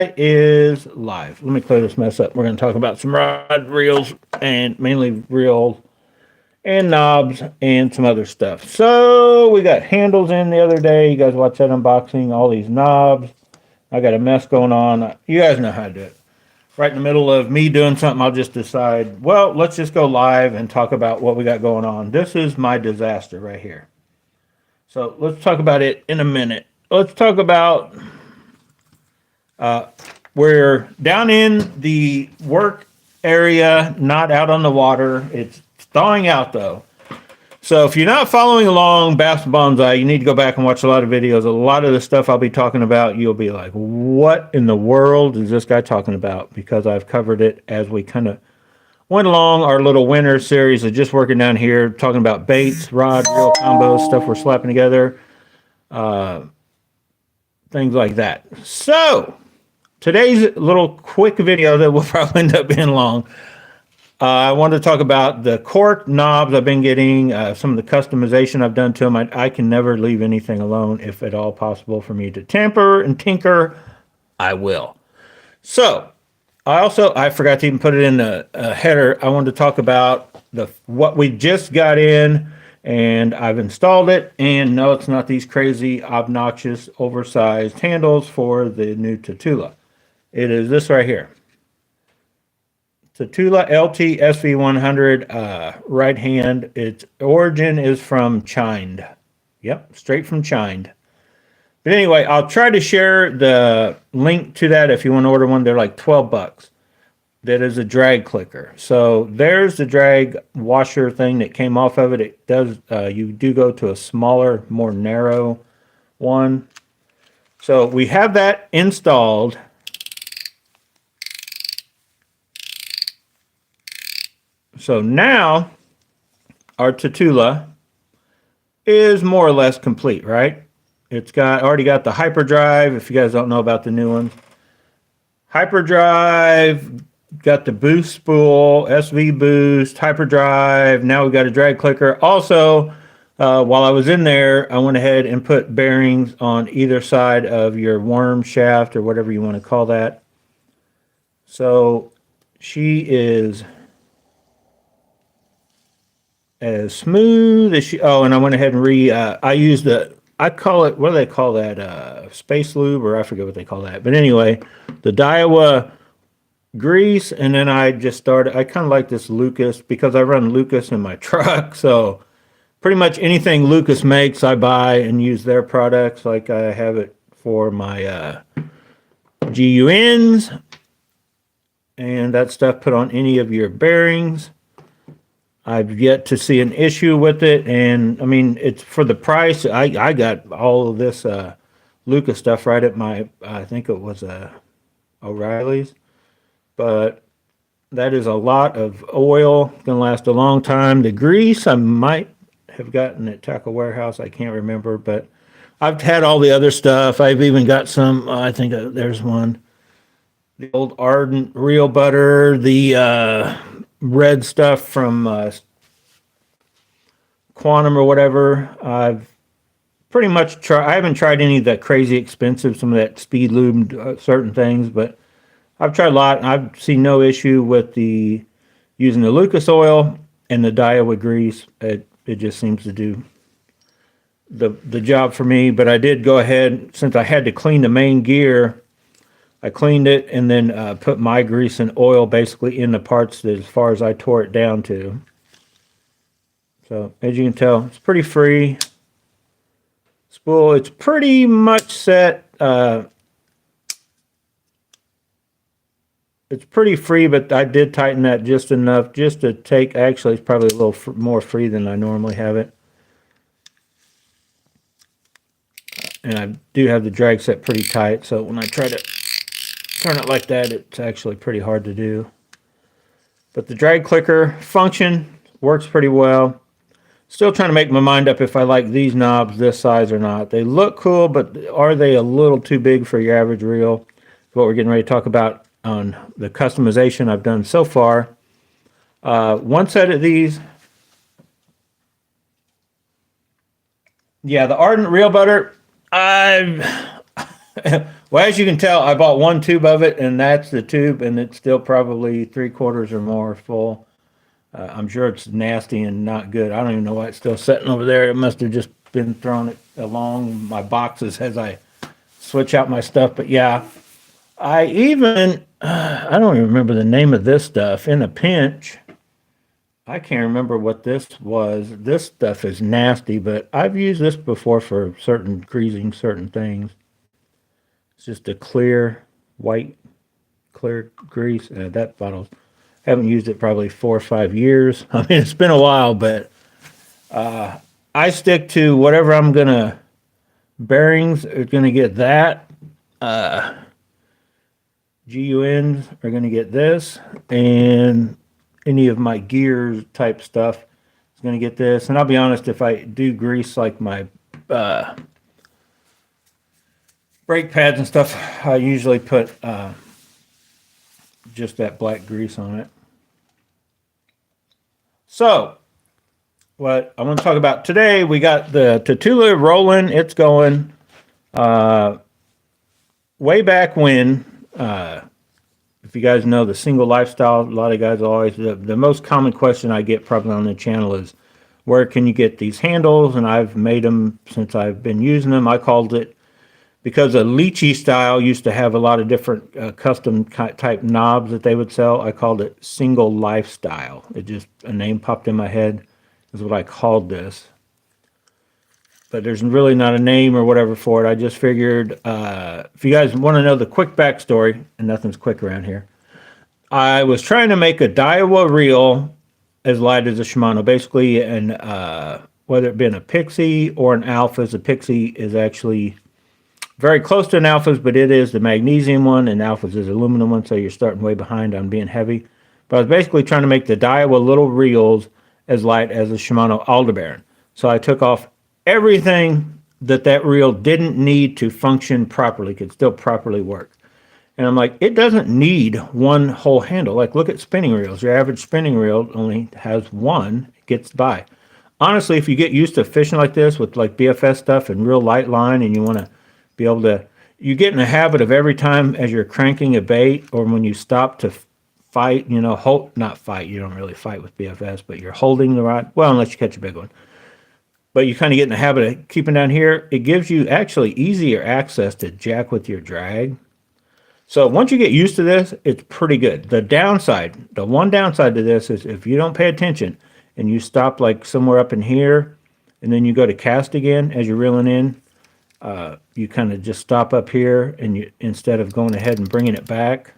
is live. Let me clear this mess up. We're going to talk about some rod reels and mainly reels and knobs and some other stuff. So we got handles in the other day. You guys watched that unboxing, all these knobs. I got a mess going on. You guys know how to do it. Right in the middle of me doing something, I'll just decide, well, let's just go live and talk about what we got going on. This is my disaster right here. So let's talk about it in a minute. Let's talk about we're down in the work area, not out on the water. It's thawing out though. So if you're not following along Bass Bonsai, you need to go back and watch a lot of videos. A lot of the stuff I'll be talking about, you'll be like, what in the world is this guy talking about? Because I've covered it as we kind of went along our little winter series of just working down here, talking about baits, rod, reel combos, stuff we're slapping together, things like that. So today's little quick video that will probably end up being long. I wanted to talk about the cork knobs I've been getting, some of the customization I've done to them. I can never leave anything alone. If at all possible for me to tamper and tinker, I will. So I forgot to even put it in the header. I wanted to talk about what we just got in, and I've installed it. And no, it's not these crazy, obnoxious, oversized handles for the new TATULA. It is this right here. TATULA LT SV100 right hand. Its origin is from China. Yep, straight from China. But anyway, I'll try to share the link to that if you want to order one. They're like 12 bucks. That is a drag clicker. So there's the drag washer thing that came off of it. It does. You do go to a smaller, more narrow one. So we have that installed. So now our TATULA is more or less complete, right? It's already got the hyperdrive. If you guys don't know about the new ones, hyperdrive, got the boost spool, SV boost, hyperdrive. Now we've got a drag clicker. Also, while I was in there, I went ahead and put bearings on either side of your worm shaft or whatever you want to call that. So she is as smooth as she. Oh, and I went ahead and I used I call it, what do they call that? Space lube, or I forget what they call that. But anyway, the Daiwa grease, and then I kind of like this Lucas because I run Lucas in my truck. So pretty much anything Lucas makes, I buy and use their products. Like I have it for my GUNs and that stuff put on any of your bearings. I've yet to see an issue with it, and I mean, it's for the price. I got all of this Lucas stuff right at my, I think it was O'Reilly's, but that is a lot of oil. It's gonna last a long time. The grease I might have gotten at Tackle Warehouse. I can't remember, but I've had all the other stuff. I've even got some. I think there's one. The old Ardent Real Butter. The red stuff from Quantum or whatever. I've pretty much tried. I haven't tried any of that crazy expensive, some of that speed lube, certain things, but I've tried a lot, and I've seen no issue with using the Lucas oil and the Daiwa grease. It just seems to do the job for me. But I did go ahead, since I had to clean the main gear, I cleaned it and then put my grease and oil basically in the parts that as far as I tore it down to. So as you can tell, it's pretty free. Spool, it's pretty much set. It's pretty free, but I did tighten that just enough just to take, actually it's probably a little more free than I normally have it. And I do have the drag set pretty tight, so when I try to turn it like that, it's actually pretty hard to do. But the drag clicker function works pretty well. Still trying to make my mind up if I like these knobs this size or not. They look cool, but are they a little too big for your average reel? What we're getting ready to talk about on the customization I've done so far. One set of these. Yeah, the Ardent Real Butter. Well, as you can tell, I bought one tube of it, and that's the tube, and it's still probably 3/4 or more full. I'm sure it's nasty and not good. I don't even know why it's still sitting over there. It must have just been thrown along my boxes as I switch out my stuff. But yeah, I even, I don't even remember the name of this stuff. In a pinch, I can't remember what this was. This stuff is nasty, but I've used this before for certain greasing certain things. It's just a clear, white, clear grease. That bottle, haven't used it probably 4 or 5 years. I mean, it's been a while, but I stick to whatever I'm gonna, bearings are gonna get that. GUNs are gonna get this, and any of my gears type stuff is gonna get this. And I'll be honest, if I do grease like my brake pads and stuff, I usually put just that black grease on it. So, what I want to talk about today, we got the TATULA rolling. It's going. Way back when, if you guys know the single lifestyle, a lot of guys always, the most common question I get probably on the channel is, where can you get these handles? And I've made them since I've been using them. I called it, because a lychee style used to have a lot of different custom type knobs that they would sell. I called it single lifestyle. It just, a name popped in my head, is what I called this. But there's really not a name or whatever for it. I just figured, if you guys want to know the quick backstory, and nothing's quick around here, I was trying to make a Daiwa reel as light as a Shimano. Basically, and whether it be a Pixie or an Alphas, the Pixie is actually very close to an Alphas, but it is the magnesium one, and Alphas is aluminum one, so you're starting way behind on being heavy. But I was basically trying to make the Daiwa little reels as light as a Shimano Aldebaran. So I took off everything that reel didn't need to function properly, could still properly work. And I'm like, it doesn't need one whole handle. Like, look at spinning reels. Your average spinning reel only has one, it gets by. Honestly, if you get used to fishing like this with like BFS stuff and real light line, and you want to be able to, you get in the habit of every time as you're cranking a bait, or when you stop to fight, you know, not fight, you don't really fight with BFS, but you're holding the rod, well, unless you catch a big one. But you kind of get in the habit of keeping down here. It gives you actually easier access to jack with your drag. So once you get used to this, it's pretty good. The downside, the one downside to this is if you don't pay attention and you stop like somewhere up in here, and then you go to cast again as you're reeling in, you kind of just stop up here, and you, instead of going ahead and bringing it back,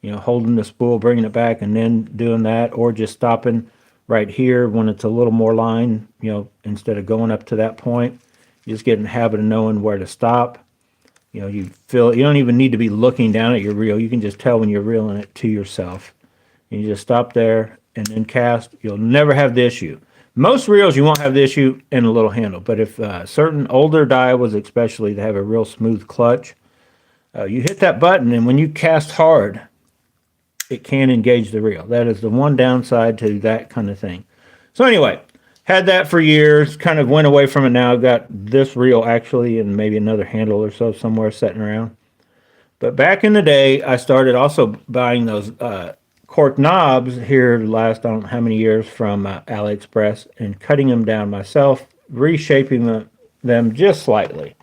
you know, holding the spool, bringing it back, and then doing that, or just stopping right here when it's a little more line, you know, instead of going up to that point, you just get in the habit of knowing where to stop. You know, you don't even need to be looking down at your reel. You can just tell when you're reeling it to yourself. And you just stop there and then cast. You'll never have the issue. Most reels you won't have the issue in a little handle, but if certain older Daiwas especially, they have a real smooth clutch, you hit that button, and when you cast hard, it can engage the reel. That is the one downside to that kind of thing. So anyway, had that for years, kind of went away from it now. Got this reel actually, and maybe another handle or so somewhere sitting around. But back in the day, I started also buying those cork knobs here last, I don't know how many years, from AliExpress, and cutting them down myself, reshaping them just slightly.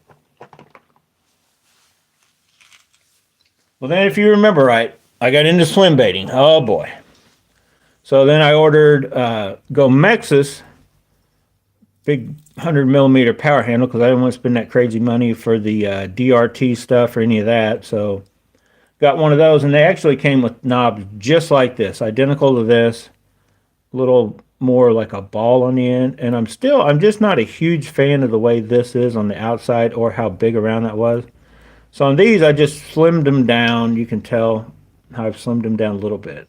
Well, then if you remember right, I got into swim baiting. Oh boy. So then I ordered Gomexus, big 100mm power handle, because I didn't want to spend that crazy money for the DRT stuff or any of that. So got one of those, and they actually came with knobs just like this, identical to this, a little more like a ball on the end. And I'm just not a huge fan of the way this is on the outside, or how big around that was. So on these, I just slimmed them down. You can tell how I've slimmed them down a little bit.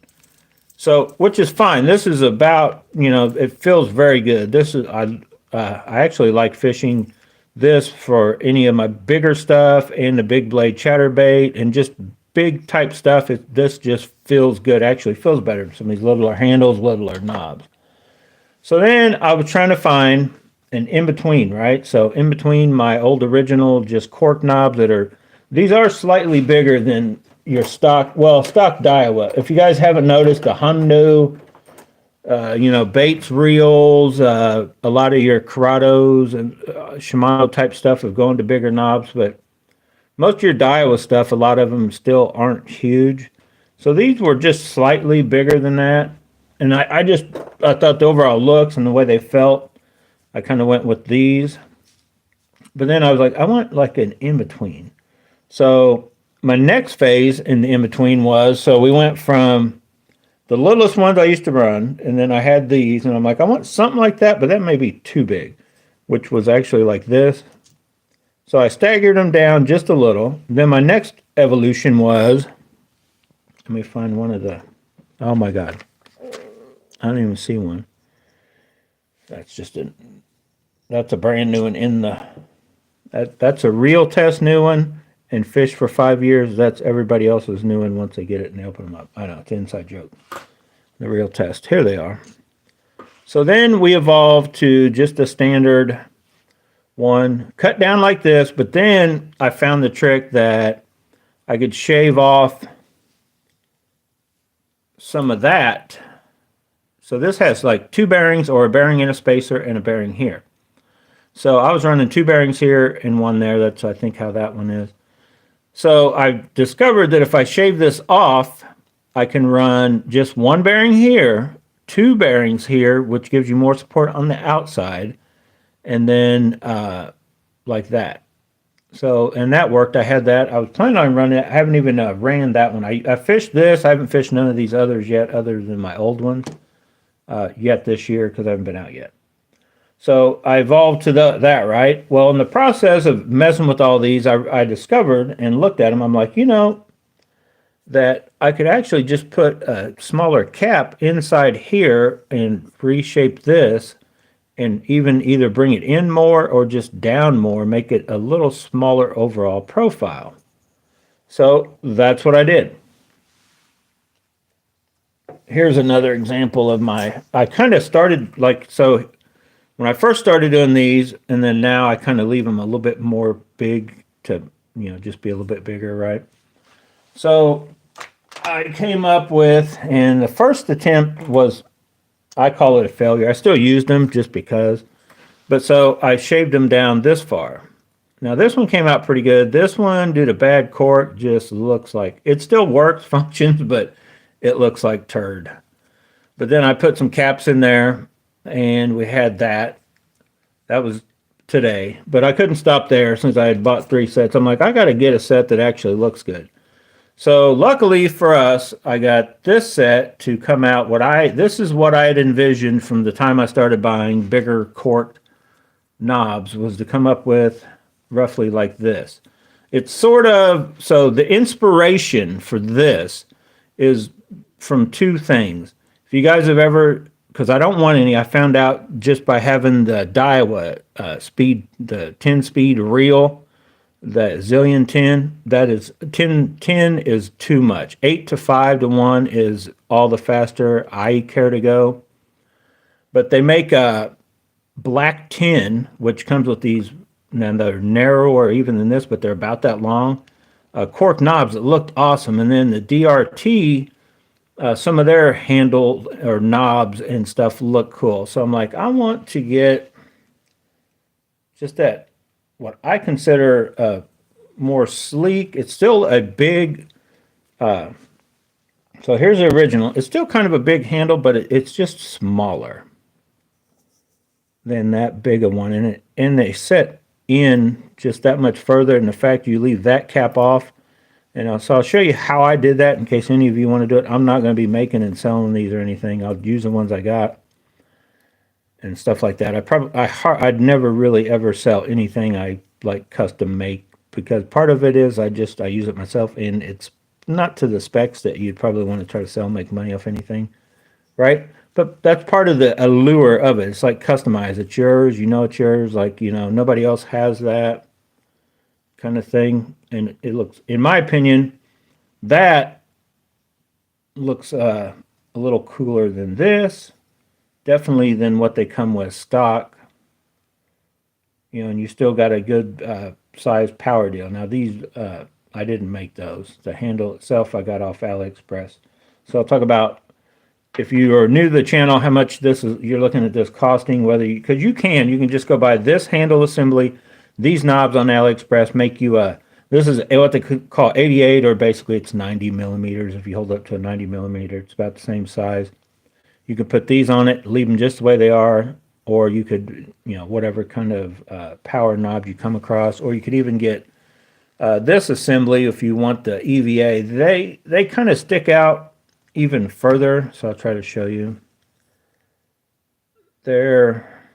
So, which is fine. This is about, you know, it feels very good. This is, I actually like fishing this for any of my bigger stuff, and the big blade chatterbait, and just big type stuff. This just feels good. Actually feels better than some of these littler handles, littler knobs. So then I was trying to find an in-between, right? So in between my old original just cork knobs that are These are slightly bigger than your stock, well, stock Daiwa. If you guys haven't noticed, the Hondo, Baits reels, a lot of your Cerados and Shimano type stuff have gone to bigger knobs, but most of your Daiwa stuff, a lot of them still aren't huge. So these were just slightly bigger than that. And I thought the overall looks and the way they felt, I kind of went with these. But then I was like, I want like an in-between. So my next phase in the in-between was, so we went from the littlest ones I used to run, and then I had these, and I'm like, I want something like that, but that may be too big, which was actually like this. So I staggered them down just a little. Then my next evolution was, let me find one of the, oh my God. I don't even see one. That's a brand new one in the, that's a real test new one, and fish for 5 years. That's everybody else's new one once they get it and they open them up. I know, it's an inside joke. The real test. Here they are. So then we evolved to just a standard one, cut down like this, but then I found the trick that I could shave off some of that. So this has like 2 bearings, or a bearing and a spacer and a bearing here. So I was running 2 bearings here and 1 there. That's, I think, how that one is. So I discovered that if I shave this off, I can run just 1 bearing here, 2 bearings here, which gives you more support on the outside, and then like that. So, and that worked. I had that. I was planning on running it. I haven't even ran that one. I fished this. I haven't fished none of these others yet, other than my old ones, yet this year, because I haven't been out yet. So I evolved to that, right? Well, in the process of messing with all these, I discovered and looked at them. I'm like, that I could actually just put a smaller cap inside here and reshape this, and even either bring it in more or just down more, make it a little smaller overall profile. So that's what I did. Here's another example of I kind of started like, so when I first started doing these, and then now I kind of leave them a little bit more big to, just be a little bit bigger, right? So I came up with, and the first attempt was, I call it a failure. I still used them just because. But so I shaved them down this far. Now this one came out pretty good. This one, due to bad cork, just looks like, it still works, functions, but it looks like turd. But then I put some caps in there, and we had that. That was today. But I couldn't stop there since I had bought 3 sets. I'm like, I got to get a set that actually looks good. So luckily for us, I got this set to come out. This is what I had envisioned from the time I started buying bigger cork knobs, was to come up with roughly like this. It's sort of, so the inspiration for this is from 2 things. If you guys have ever, because I don't want any, I found out just by having the Daiwa the 10-speed reel, that zillion 10, that is 10 is too much. 8 to 5 to 1 is all the faster I care to go. But they make a black tin, which comes with these, and they're narrower even than this, but they're about that long. Cork knobs that looked awesome. And then the DRT, some of their handle or knobs and stuff look cool. So I'm like, I want to get just that, what I consider more sleek. It's still a big, so here's the original. It's still kind of a big handle, but it's just smaller than that big a one. And they set in just that much further, and the fact you leave that cap off. So I'll show you how I did that in case any of you want to do it. I'm not going to be making and selling these or anything. I'll use the ones I got and stuff like that. I'd never really ever sell anything I like custom make, because part of it is I use it myself, and it's not to the specs that you'd probably want to try to sell, make money off anything, right? But that's part of the allure of it. It's like customized. It's yours. It's yours. Like, nobody else has that kind of thing. And it looks, in my opinion, that looks a little cooler than this. Definitely than what they come with stock. And you still got a good size power deal. Now these I didn't make those. The handle itself I got off AliExpress. So I'll talk about, if you are new to the channel, how much this is, you're looking at this costing, whether you, because you can just go buy this handle assembly. These knobs on AliExpress make you a, this is what they call 88, or basically it's 90 millimeters. If you hold up to a 90 millimeter, it's about the same size. You could put these on it, leave them just the way they are, or you could, whatever kind of power knob you come across, or you could even get this assembly if you want the EVA. They kind of stick out even further, so I'll try to show you. They're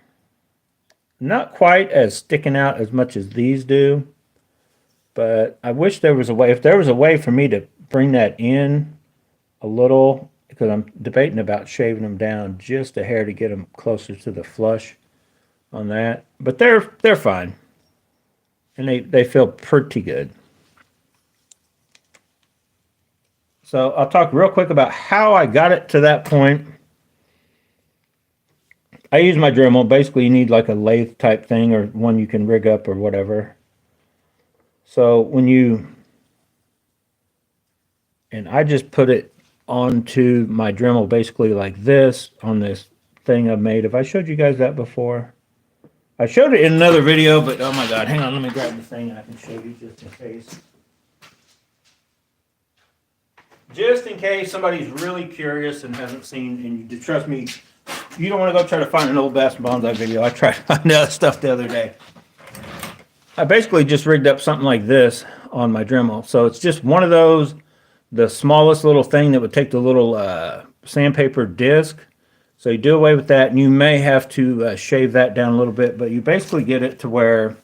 not quite as sticking out as much as these do, but I wish there was a way, if there was a way for me to bring that in a little, because I'm debating about shaving them down just a hair to get them closer to the flush on that. But they're fine, and they feel pretty good. So I'll talk real quick about how I got it to that point. I use my Dremel. Basically, you need like a lathe type thing, or one you can rig up or whatever. So when you, and I just put it onto my Dremel basically like this on this thing I've made. Have I showed you guys that before? I showed it in another video, but oh my god, hang on, let me grab the thing and I can show you just in case. Just in case somebody's really curious and hasn't seen, and you trust me, you don't want to go try to find an old Bass and Bonsai video. I tried to find that stuff the other day. I basically just rigged up something like this on my Dremel. So it's just one of those, the smallest little thing that would take the little sandpaper disc. So you do away with that, and you may have to shave that down a little bit, but you basically get it to where,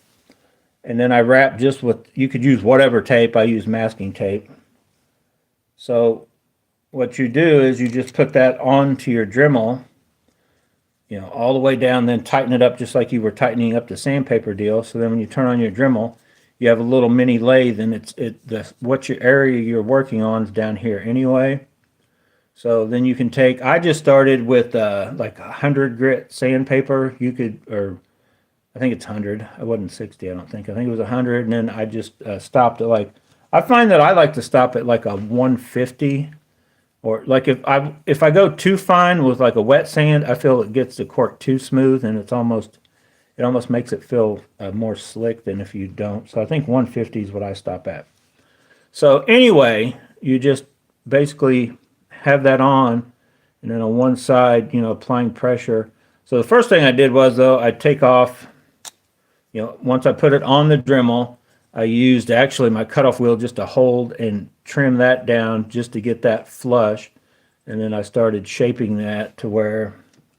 and then I wrap just with, you could use whatever tape. I use masking tape. So what you do is you just put that onto your Dremel, all the way down, then tighten it up just like you were tightening up the sandpaper deal. So then when you turn on your Dremel, you have a little mini lathe, and what your area you're working on is down here anyway. So then you can take, I just started with like 100 grit sandpaper. You could, or I think it's 100. I wasn't 60, I don't think. I think it was 100, and then I just stopped at like, I find that I like to stop at like a 150. Or like if I go too fine with like a wet sand, I feel it gets the cork too smooth, and it almost makes it feel more slick than if you don't. So I think 150 is what I stop at. So anyway, you just basically have that on, and then on one side, applying pressure. So the first thing I did was, though, I take off, once I put it on the Dremel, I used actually my cutoff wheel just to hold and trim that down just to get that flush. And then I started shaping that to where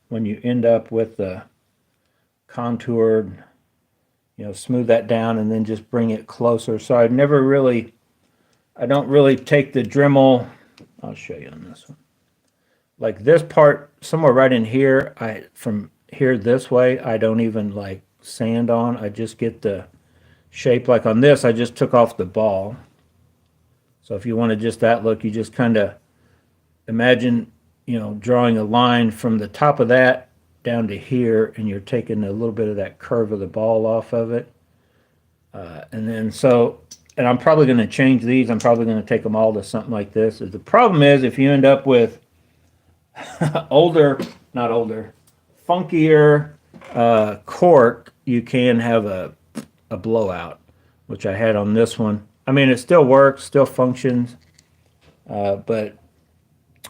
when you end up with the contoured, smooth that down and then just bring it closer. So I don't really take the Dremel, I'll show you on this one. Like this part, somewhere right in here, from here this way, I don't even like sand on. I just get the shape. Like on this, I just took off the ball. So if you wanted just that look, you just kind of imagine, drawing a line from the top of that down to here, and you're taking a little bit of that curve of the ball off of it. And I'm probably going to change these. I'm probably going to take them all to something like this. The problem is if you end up with funkier cork, you can have a blowout, which I had on this one. I mean, it still works, still functions, but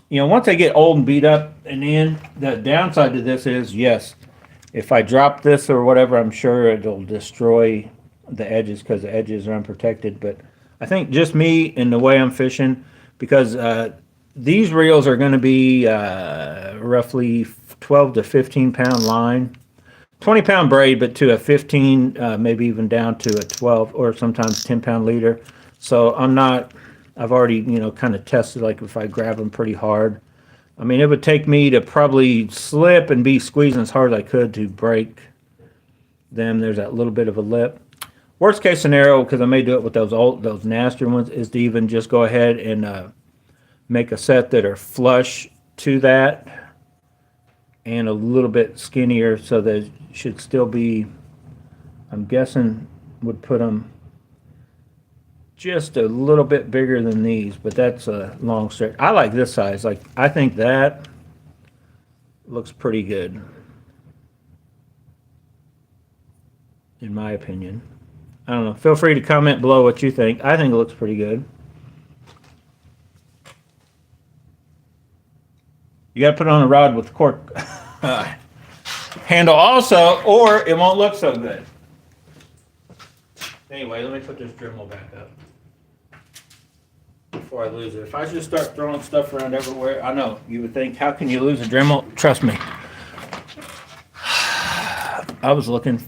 once I get old and beat up, and then the downside to this is, yes, if I drop this or whatever, I'm sure it'll destroy the edges because the edges are unprotected. But I think just me and the way I'm fishing, because these reels are going to be roughly 12 to 15 pound line, 20 pound braid, but to a 15, maybe even down to a 12 or sometimes 10 pound leader. So I've already, kind of tested, like if I grab them pretty hard. I mean, it would take me to probably slip and be squeezing as hard as I could to break them. There's that little bit of a lip. Worst case scenario, because I may do it with those nastier ones, is to even just go ahead and make a set that are flush to that and a little bit skinnier, so they should still be, I'm guessing, would put them just a little bit bigger than these, but that's a long stretch. I like this size. Like, I think that looks pretty good, in my opinion. I don't know. Feel free to comment below what you think. I think it looks pretty good. You got to put it on a rod with the cork handle also, or it won't look so good. Anyway, let me put this Dremel back up before I lose it. If I just start throwing stuff around everywhere, I know you would think, how can you lose a Dremel? Trust me. I was looking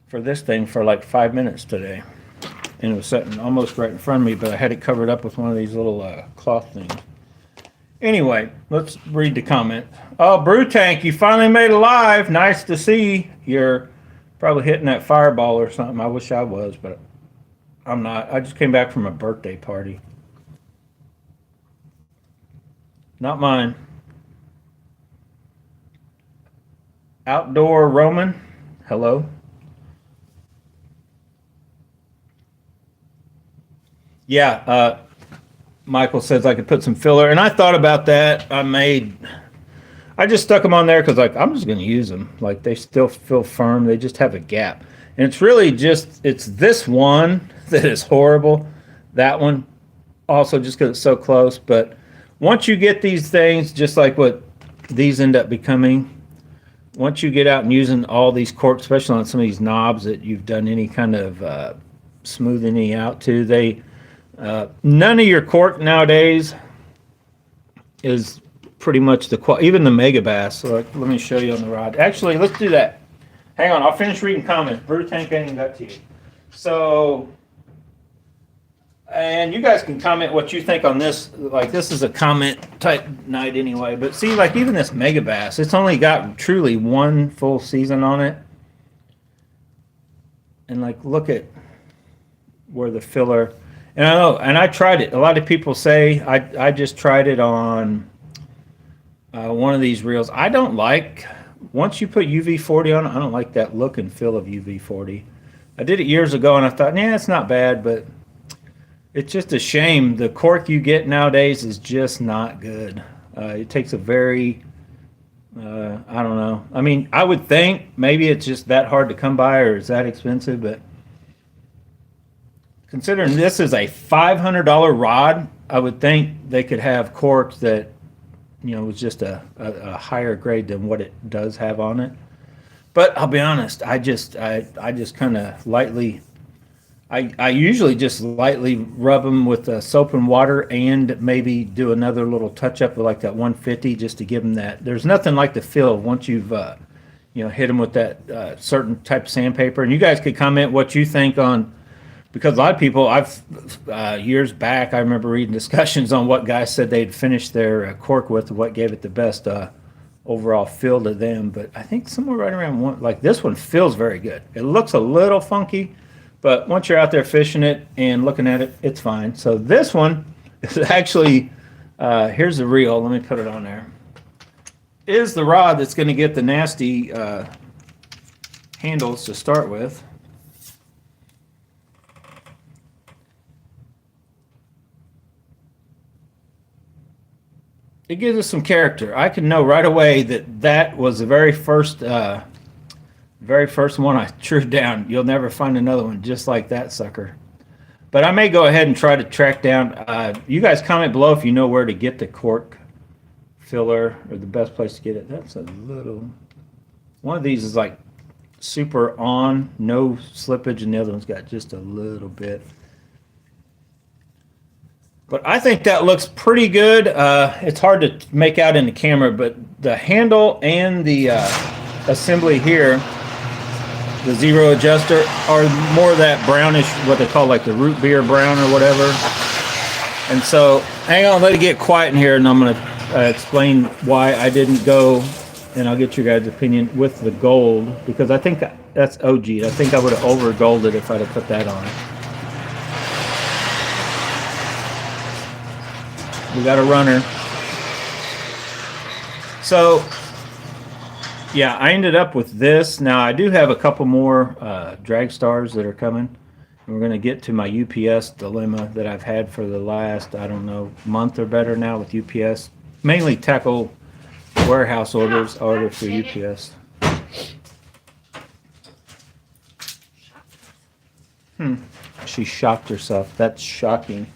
for this thing for like 5 minutes today, and it was sitting almost right in front of me, but I had it covered up with one of these little cloth things. Anyway, let's read the comment. Oh, Brew Tank, you finally made it live. Nice to see. You're probably hitting that fireball or something. I wish I was, but I'm not. I just came back from a birthday party. Not mine. Outdoor Roman, hello. Yeah, Michael says I could put some filler, and I thought about that. I just stuck them on there because, like, I'm just going to use them. Like, they still feel firm. They just have a gap. And it's really just, it's this one that is horrible. That one also just because it's so close. But once you get these things, just like what these end up becoming, once you get out and using all these corks, especially on some of these knobs that you've done any kind of smoothing out to, none of your cork nowadays is pretty much even the Mega Bass. So let me show you on the rod. Actually, let's do that. Hang on, I'll finish reading comments. Brew Tank ain't even got to you. So, and you guys can comment what you think on this. Like, this is a comment type night anyway. But see, like, even this Mega Bass, it's only got truly one full season on it. And, like, look at where the filler. And I know, and I tried it. A lot of people say I just tried it on one of these reels. I don't like, once you put UV40 on it, I don't like that look and feel of UV40. I did it years ago, and I thought, nah, it's not bad, but it's just a shame. The cork you get nowadays is just not good. It takes a very, I don't know. I mean, I would think maybe it's just that hard to come by or it's that expensive, but considering this is a $500 rod, I would think they could have corks that, you know, was just a higher grade than what it does have on it. But I'll be honest, I just kind of lightly, I usually just lightly rub them with soap and water and maybe do another little touch up with like that 150 just to give them that. There's nothing like the feel once you've, you know, hit them with that certain type of sandpaper. And you guys could comment what you think on, because a lot of people, years back, I remember reading discussions on what guys said they'd finished their cork with, what gave it the best overall feel to them. But I think somewhere right around one, like this one feels very good. It looks a little funky, but once you're out there fishing it and looking at it, it's fine. So this one is actually, here's the reel. Let me put it on there. Is the rod that's going to get the nasty handles to start with. It gives us some character. I can know right away that that was the very first one I threw down. You'll never find another one just like that sucker. But I may go ahead and try to track down. You guys comment below if you know where to get the cork filler or the best place to get it. That's a little. One of these is like super on, no slippage, and the other one's got just a little bit. But I think that looks pretty good. It's hard to make out in the camera, but the handle and the assembly here, the zero adjuster, are more that brownish, what they call like the root beer brown or whatever. And so, hang on, let it get quiet in here, and I'm going to explain why I didn't go, and I'll get your guys' opinion, with the gold, because I think that's OG. I think I would have over-golded if I'd have put that on. We got a runner. So, yeah, I ended up with this. Now, I do have a couple more drag stars that are coming. We're going to get to my UPS dilemma that I've had for the last, I don't know, month or better now with UPS. Mainly tackle warehouse orders through UPS. She shocked herself. That's shocking.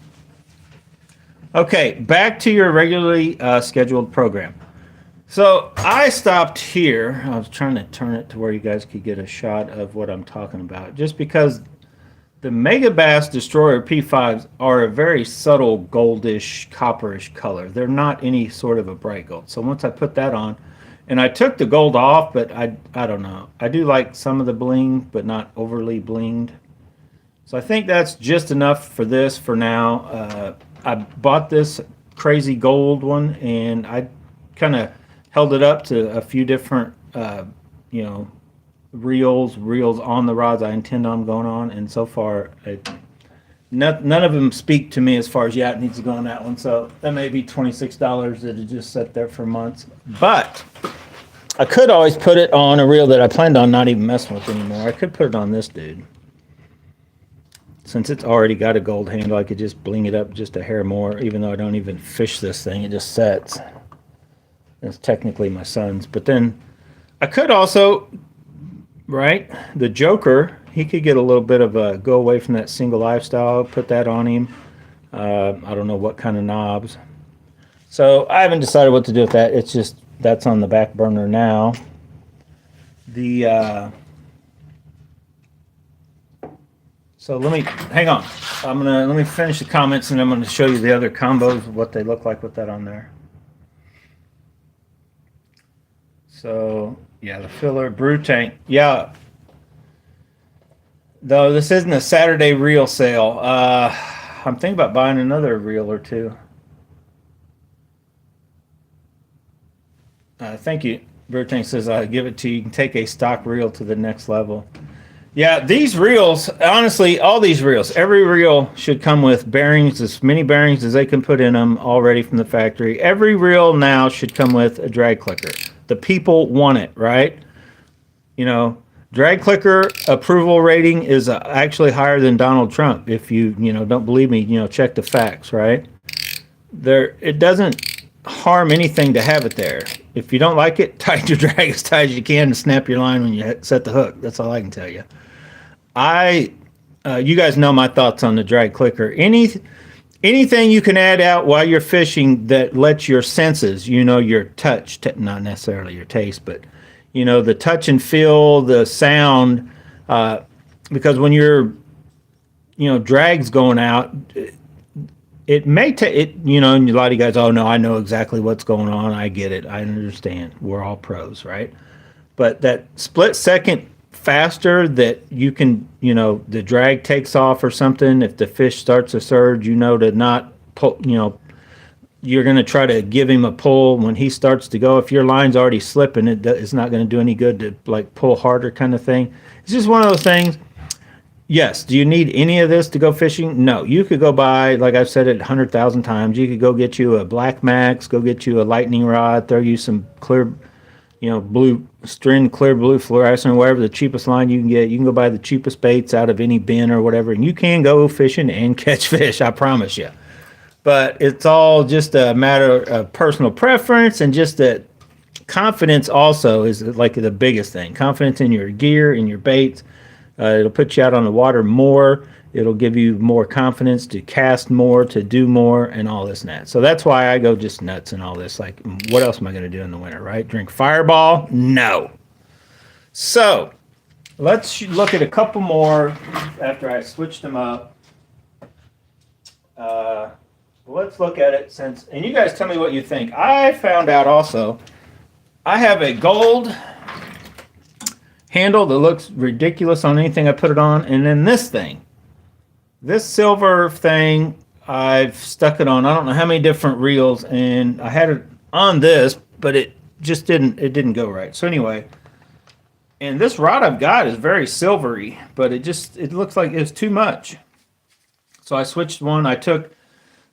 Okay, back to your regularly scheduled program. So I stopped here. I was trying to turn it to where you guys could get a shot of what I'm talking about. Just because the Mega Bass Destroyer P5s are a very subtle goldish, copperish color. They're not any sort of a bright gold. So once I put that on, and I took the gold off, but I don't know. I do like some of the bling, but not overly blinged. So I think that's just enough for this for now. I bought this crazy gold one, and I kind of held it up to a few different, reels on the rods I intend on going on, and so far, none of them speak to me as far as, yeah, it needs to go on that one. So that may be $26 that had just sat there for months. But I could always put it on a reel that I planned on not even messing with anymore. I could put it on this dude. Since it's already got a gold handle, I could just bling it up just a hair more, even though I don't even fish this thing. It just sets. It's technically my son's. But then I could also, right, the Joker, he could get a little bit of a go away from that single lifestyle, put that on him. I don't know what kind of knobs. So I haven't decided what to do with that. It's just, that's on the back burner now. So hang on. Let me finish the comments, and I'm gonna show you the other combos, what they look like with that on there. So yeah, the filler, brew tank. Yeah. Though this isn't a Saturday reel sale. I'm thinking about buying another reel or two. Thank you. Brew tank says I'll give it to you. You can take a stock reel to the next level. Yeah, these reels, honestly, all these reels, every reel should come with bearings, as many bearings as they can put in them already from the factory. Every reel now should come with a drag clicker. The people want it, right? You know, drag clicker approval rating is actually higher than Donald Trump. If you don't believe me, check the facts, right? It doesn't harm anything to have it there. If you don't like it, tighten your drag as tight as you can and snap your line when you set the hook. That's all I can tell you. You guys know my thoughts on the drag clicker. Anything you can add out while you're fishing that lets your senses, your touch, not necessarily your taste, but the touch and feel, the sound, because when your drag's going out, it may take it, and a lot of you guys, oh no, I know exactly what's going on. I get it. I understand. We're all pros, right? But that split second faster that you can, the drag takes off or something. If the fish starts to surge, to not pull, you're going to try to give him a pull when he starts to go. If your line's already slipping, it's not going to do any good to like pull harder kind of thing. It's just one of those things. Yes. Do you need any of this to go fishing? No. You could go buy, like I've said it 100,000 times, you could go get you a Black Max, go get you a lightning rod, throw you some clear, blue string, clear blue fluorescent, whatever the cheapest line you can get. You can go buy the cheapest baits out of any bin or whatever, and you can go fishing and catch fish, I promise you. But it's all just a matter of personal preference, and just that confidence also is like the biggest thing. Confidence in your gear, in your baits. It'll put you out on the water more. It'll give you more confidence to cast more, to do more, and all this and that. So that's why I go just nuts and all this. Like, what else am I going to do in the winter, right? Drink Fireball? No. So let's look at a couple more after I switched them up. Let's look at it and you guys tell me what you think. I found out also, I have a gold handle that looks ridiculous on anything I put it on, and then this silver thing, I've stuck it on I don't know how many different reels, and I had it on this, but it just didn't go right. So anyway, and this rod I've got is very silvery, but it looks like it's too much. So I switched one. I took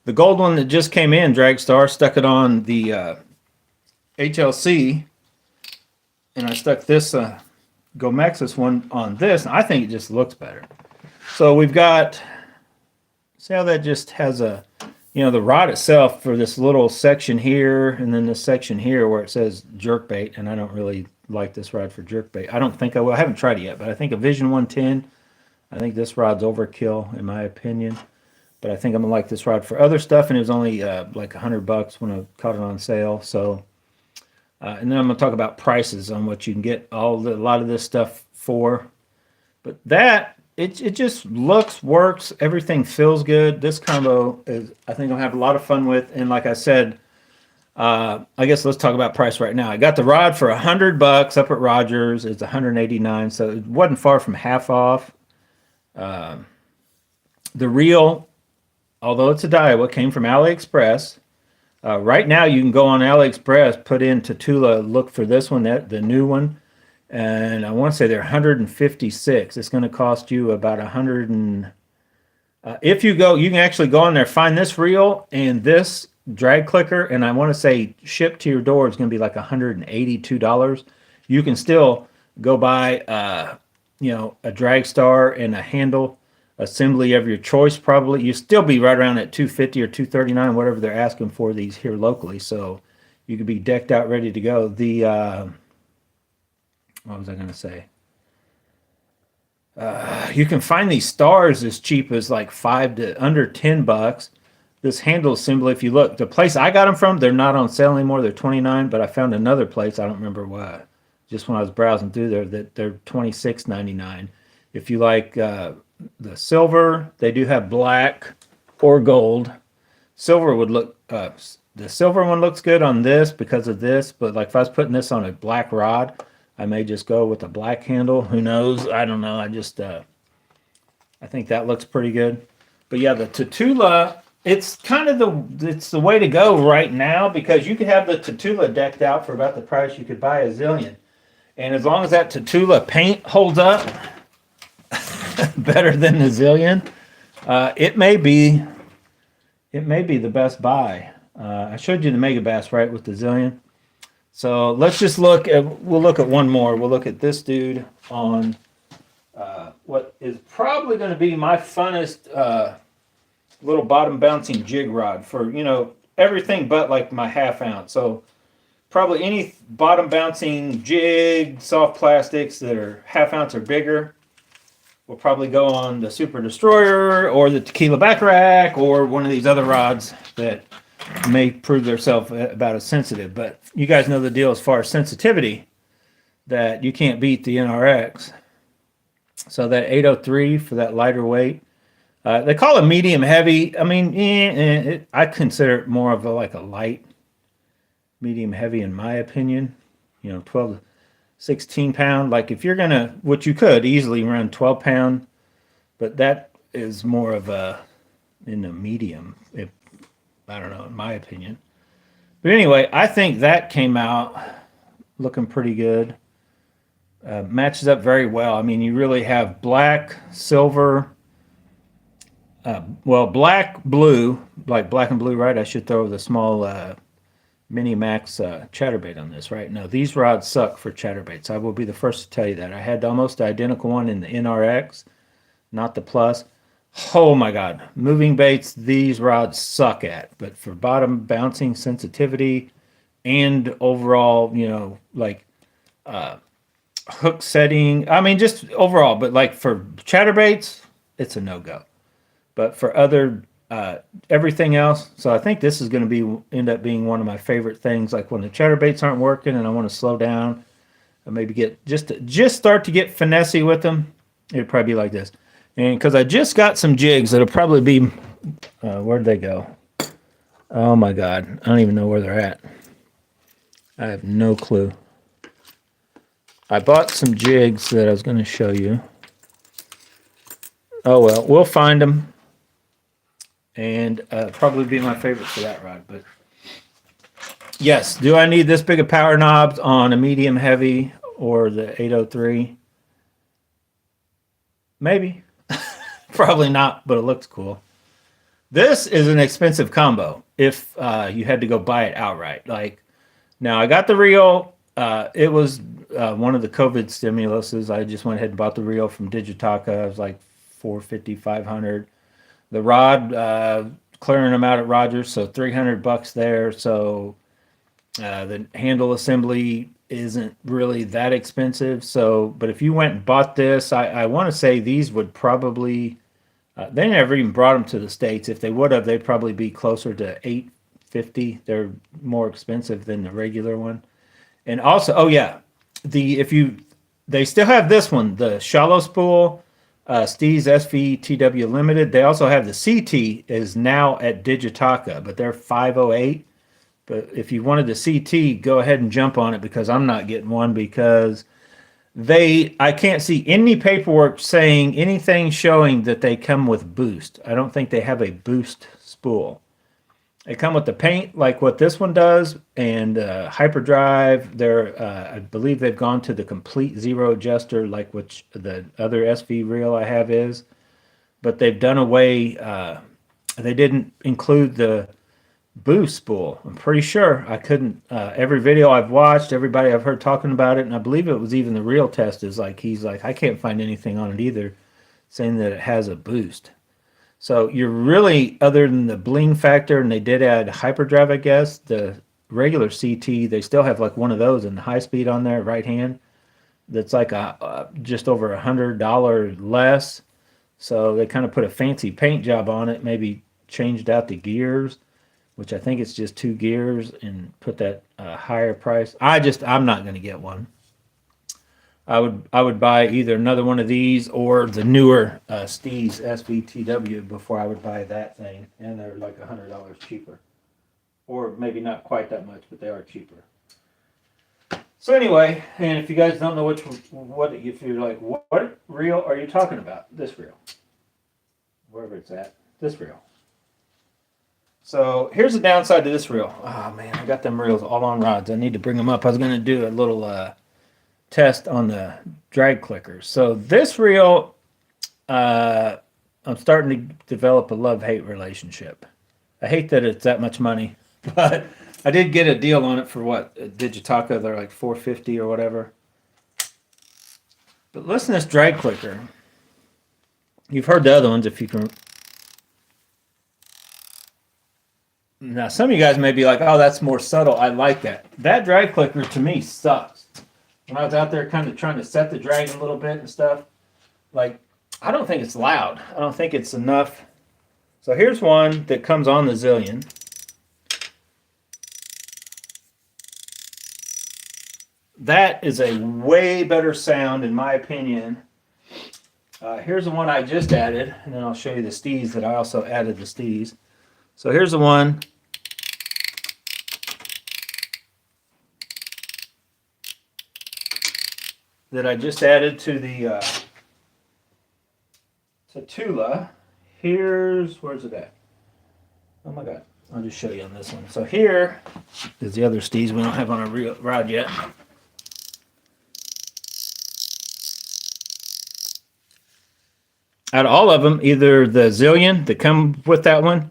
the gold one that just came in, Dragstar, stuck it on the HLC, and I stuck this Gomexus one on this, and I think it just looks better. So we've got, see how that just has a, you know, the rod itself for this little section here and then this section here where it says jerkbait, and I don't really like this rod for jerkbait. I don't think I will. I haven't tried it yet, but I think a Vision 110, I think this rod's overkill in my opinion. But I think I'm gonna like this rod for other stuff, and it was only like $100 when I caught it on sale. So, and then I'm gonna talk about prices on what you can get a lot of this stuff for. But that it just looks, works, everything feels good. This combo is, I think I'll have a lot of fun with. And like I said, I guess let's talk about price right now. I got the rod for $100 up at Rogers. It's $189, so it wasn't far from half off. The reel, although it's a Daiwa, came from AliExpress. Right now, you can go on AliExpress, put in TATULA, look for this one, the new one, and I want to say they're 156. It's going to cost you about 100 and if you go, you can actually go on there, find this reel and this drag clicker, and I want to say shipped to your door is going to be like $182. You can still go buy, you know, a drag star and a handle assembly of your choice. Probably you still be right around at $250 or $239, whatever they're asking for these here locally. So you could be decked out, ready to go. The what was I going to say? You can find these stars as cheap as like $5 to under $10. This handle assembly, if you look, the place I got them from, they're not on sale anymore. They're $29, but I found another place. I don't remember what. Just when I was browsing through there, that they're $26.99. If you like the silver, they do have black or gold. Silver would look, the silver one looks good on this because of this, but like if I was putting this on a black rod, I may just go with a black handle. Who knows? I don't know. I just, I think that looks pretty good. But yeah, the TATULA, it's kind of it's the way to go right now, because you could have the TATULA decked out for about the price you could buy a Zillion. And as long as that TATULA paint holds up better than the Zillion, it may be the best buy. I showed you the Mega Bass, right, with the Zillion. So let's just look at, we'll look at one more. We'll look at this dude on what is probably going to be my funnest little bottom bouncing jig rod for, you know, everything but like my ½ ounce. So probably any bottom bouncing jig, soft plastics that are ½ ounce or bigger will probably go on the Super Destroyer or the Tequila Back Rack or one of these other rods that may prove themselves about as sensitive. But you guys know the deal as far as sensitivity, that you can't beat the NRX. So that 803 for that lighter weight. They call it medium heavy. I mean, I consider it more of like a light medium heavy in my opinion. You know, 12 to 16 pound. Like if you're going to, which you could easily run 12 pound, but that is more of a, in the medium, if, I don't know, in my opinion. But anyway, I think that came out looking pretty good. Matches up very well. I mean, you really have black, silver, well, black, blue, like black and blue, right? I should throw the small Mini Max Chatterbait on this, right? No, these rods suck for chatterbaits. I will be the first to tell you that. I had almost the identical one in the NRX, not the Plus. Oh my God, moving baits, these rods suck at. But for bottom bouncing sensitivity and overall, you know, like hook setting, I mean, just overall, but like for chatterbaits, it's a no-go. But for other everything else, so I think this is going to end up being one of my favorite things. Like when the chatterbaits aren't working and I want to slow down, and maybe get just start to get finessey with them, it'd probably be like this. And because I just got some jigs that'll probably be, where'd they go? Oh my God, I don't even know where they're at. I have no clue. I bought some jigs that I was going to show you. Oh well, we'll find them. And probably be my favorite for that rod. But yes, do I need this big of power knobs on a medium heavy or the 803? Maybe. Probably not, but it looks cool. This is an expensive combo if you had to go buy it outright. Like, now I got the reel. It was one of the COVID stimuluses. I just went ahead and bought the reel from Digitaka. It was like 450, 500. The rod, clearing them out at Rogers, so $300 there. So the handle assembly isn't really that expensive. So, but if you went and bought this, I want to say these would probably, they never even brought them to the States. If they would have, they'd probably be closer to $850. They're more expensive than the regular one. And also, oh yeah, they still have this one, the shallow spool, Steez SVTW Limited. They also have the CT is now at Digitaka, but they're 508. But if you wanted the CT, go ahead and jump on it, because I'm not getting one, because I can't see any paperwork saying anything showing that they come with boost. I don't think they have a boost spool. They come with the paint like what this one does, and hyperdrive. I believe they've gone to the complete zero adjuster like which the other SV reel I have is, but they've done away. They didn't include the boost spool. I'm pretty sure. I couldn't. Every video I've watched, everybody I've heard talking about it, and I believe it was even the reel test is like, he's like, I can't find anything on it either saying that it has a boost. So you're really, other than the bling factor, and they did add hyperdrive, I guess, the regular CT, they still have like one of those in high speed on there, right hand, that's like just over $100 less. So they kind of put a fancy paint job on it, maybe changed out the gears, which I think it's just 2 gears, and put that higher price. I'm not going to get one. I would buy either another one of these or the newer Steez SVTW before I would buy that thing, and they're like $100 cheaper, or maybe not quite that much, but they are cheaper. So anyway, and if you guys don't know if you're like, what reel are you talking about? This reel, wherever it's at, this reel. So here's the downside to this reel. Oh man, I got them reels all on rods. I need to bring them up. I was going to do a little test on the drag clickers. So this reel, I'm starting to develop a love-hate relationship. I hate that it's that much money, but I did get a deal on it for what, Digitaka, they're like $450 or whatever. But listen to this drag clicker. You've heard the other ones, if you can. Now, some of you guys may be like, oh, that's more subtle. I like that. That drag clicker to me sucks. When I was out there kind of trying to set the drag a little bit and stuff, like, I don't think it's loud. I don't think it's enough. So here's one that comes on the Zillion. That is a way better sound, in my opinion. Here's the one I just added, and then I'll show you the Steez that I also added the Steez. So here's the one. That I just added to the TATULA. Where's it at? Oh my God, I'll just show you on this one. So here is the other Steez we don't have on our rod yet. Out of all of them, either the Zillion that come with that one,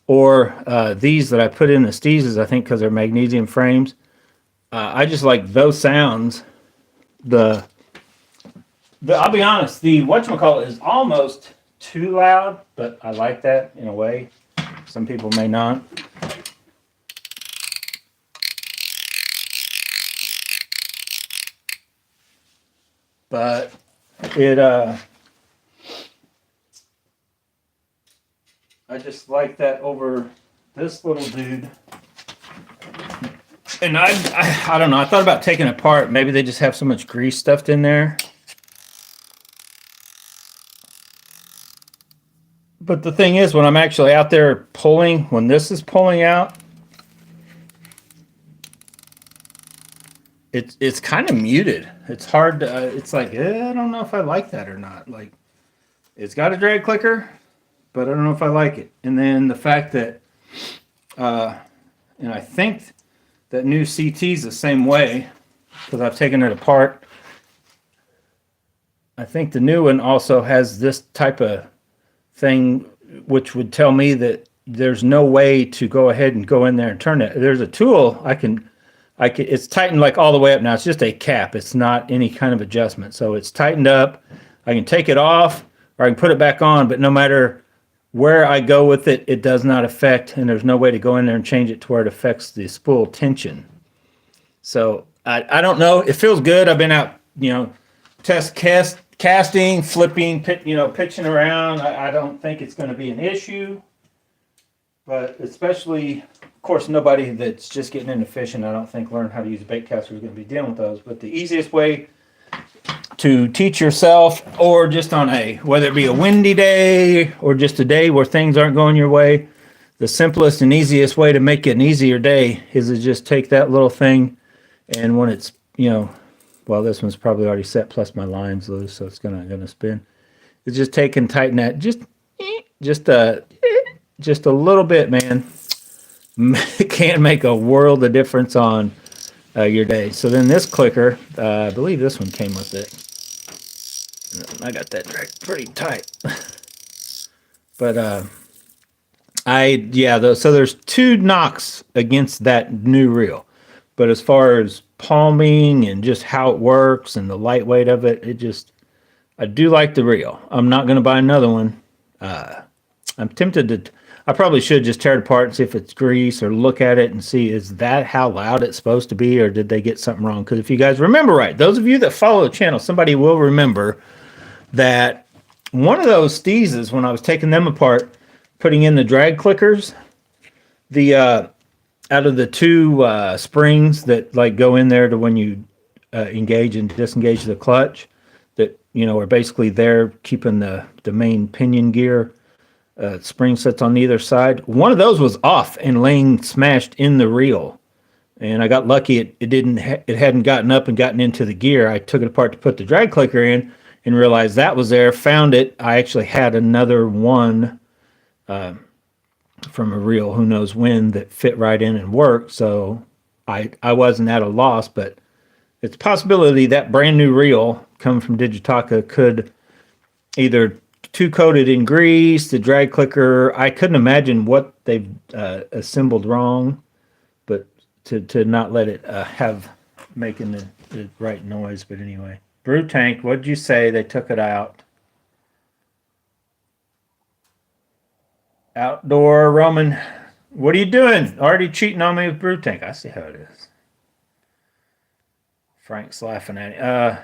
or these that I put in the Steezes, I think because they're magnesium frames. I just like those sounds. I'll be honest, the whatchamacallit is almost too loud, but I like that in a way. Some people may not. But it I just like that over this little dude. And I don't know, I thought about taking it apart. Maybe they just have so much grease stuffed in there. But the thing is, when I'm actually out there pulling, when this is pulling out, it's kind of muted. It's hard to, it's like, I don't know if I like that or not. Like, it's got a drag clicker, but I don't know if I like it. And then the fact that, and I think that new CT's the same way, because I've taken it apart. I think the new one also has this type of thing, which would tell me that there's no way to go ahead and go in there and turn it. There's a tool I can, it's tightened like all the way up now. It's just a cap. It's not any kind of adjustment. So it's tightened up. I can take it off, or I can put it back on, but no matter where I go with it, it does not affect, and there's no way to go in there and change it to where it affects the spool tension. So I don't know. It feels good. I've been out, casting, flipping, pitching around. I don't think it's going to be an issue. But especially, of course, nobody that's just getting into fishing, I don't think, learn how to use a bait caster is going to be dealing with those. But the easiest way to teach yourself, or just on whether it be a windy day or just a day where things aren't going your way, the simplest and easiest way to make it an easier day is to just take that little thing, and when it's, well, this one's probably already set, plus my line's loose, so it's gonna spin. It's just take and tighten that just a little bit, man. It can make a world of difference on your day. So then this clicker, I believe this one came with it. I got that pretty tight. But so there's 2 knocks against that new reel. But as far as palming and just how it works and the lightweight of it, I do like the reel. I'm not going to buy another one. I'm tempted to. I probably should just tear it apart and see if it's grease, or look at it and see, is that how loud it's supposed to be, or did they get something wrong? Because if you guys remember right, those of you that follow the channel, somebody will remember that one of those steezes, when I was taking them apart, putting in the drag clickers, the out of the 2 springs that like go in there to when you engage and disengage the clutch, that are basically there keeping the main pinion gear spring sets on either side. One of those was off and laying smashed in the reel, and I got lucky. It hadn't gotten up and gotten into the gear. I took it apart to put the drag clicker in and realized that was there. Found it. I actually had another one from a reel, who knows when, that fit right in and worked. So I wasn't at a loss, but it's a possibility that brand new reel coming from Digitaka could either 2-coated in grease, the drag clicker. I couldn't imagine what they've assembled wrong, but to not let it have making the right noise. But anyway, brew tank, what did you say? They took it out. Outdoor Roman, what are you doing? Already cheating on me with brew tank. I see how it is. Frank's laughing at it.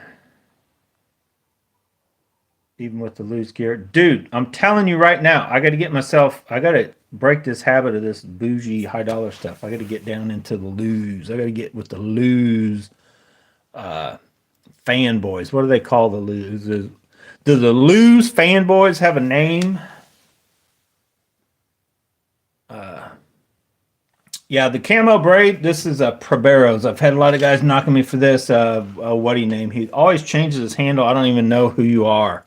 Even with the loose gear. Dude, I'm telling you right now, I got to break this habit of this bougie high dollar stuff. I got to get down into the loose. I got to get with the loose fanboys. What do they call the loose? Do the loose fanboys have a name? Yeah, the camo braid, this is a Probero's. I've had a lot of guys knocking me for this. What do you name? He always changes his handle. I don't even know who you are.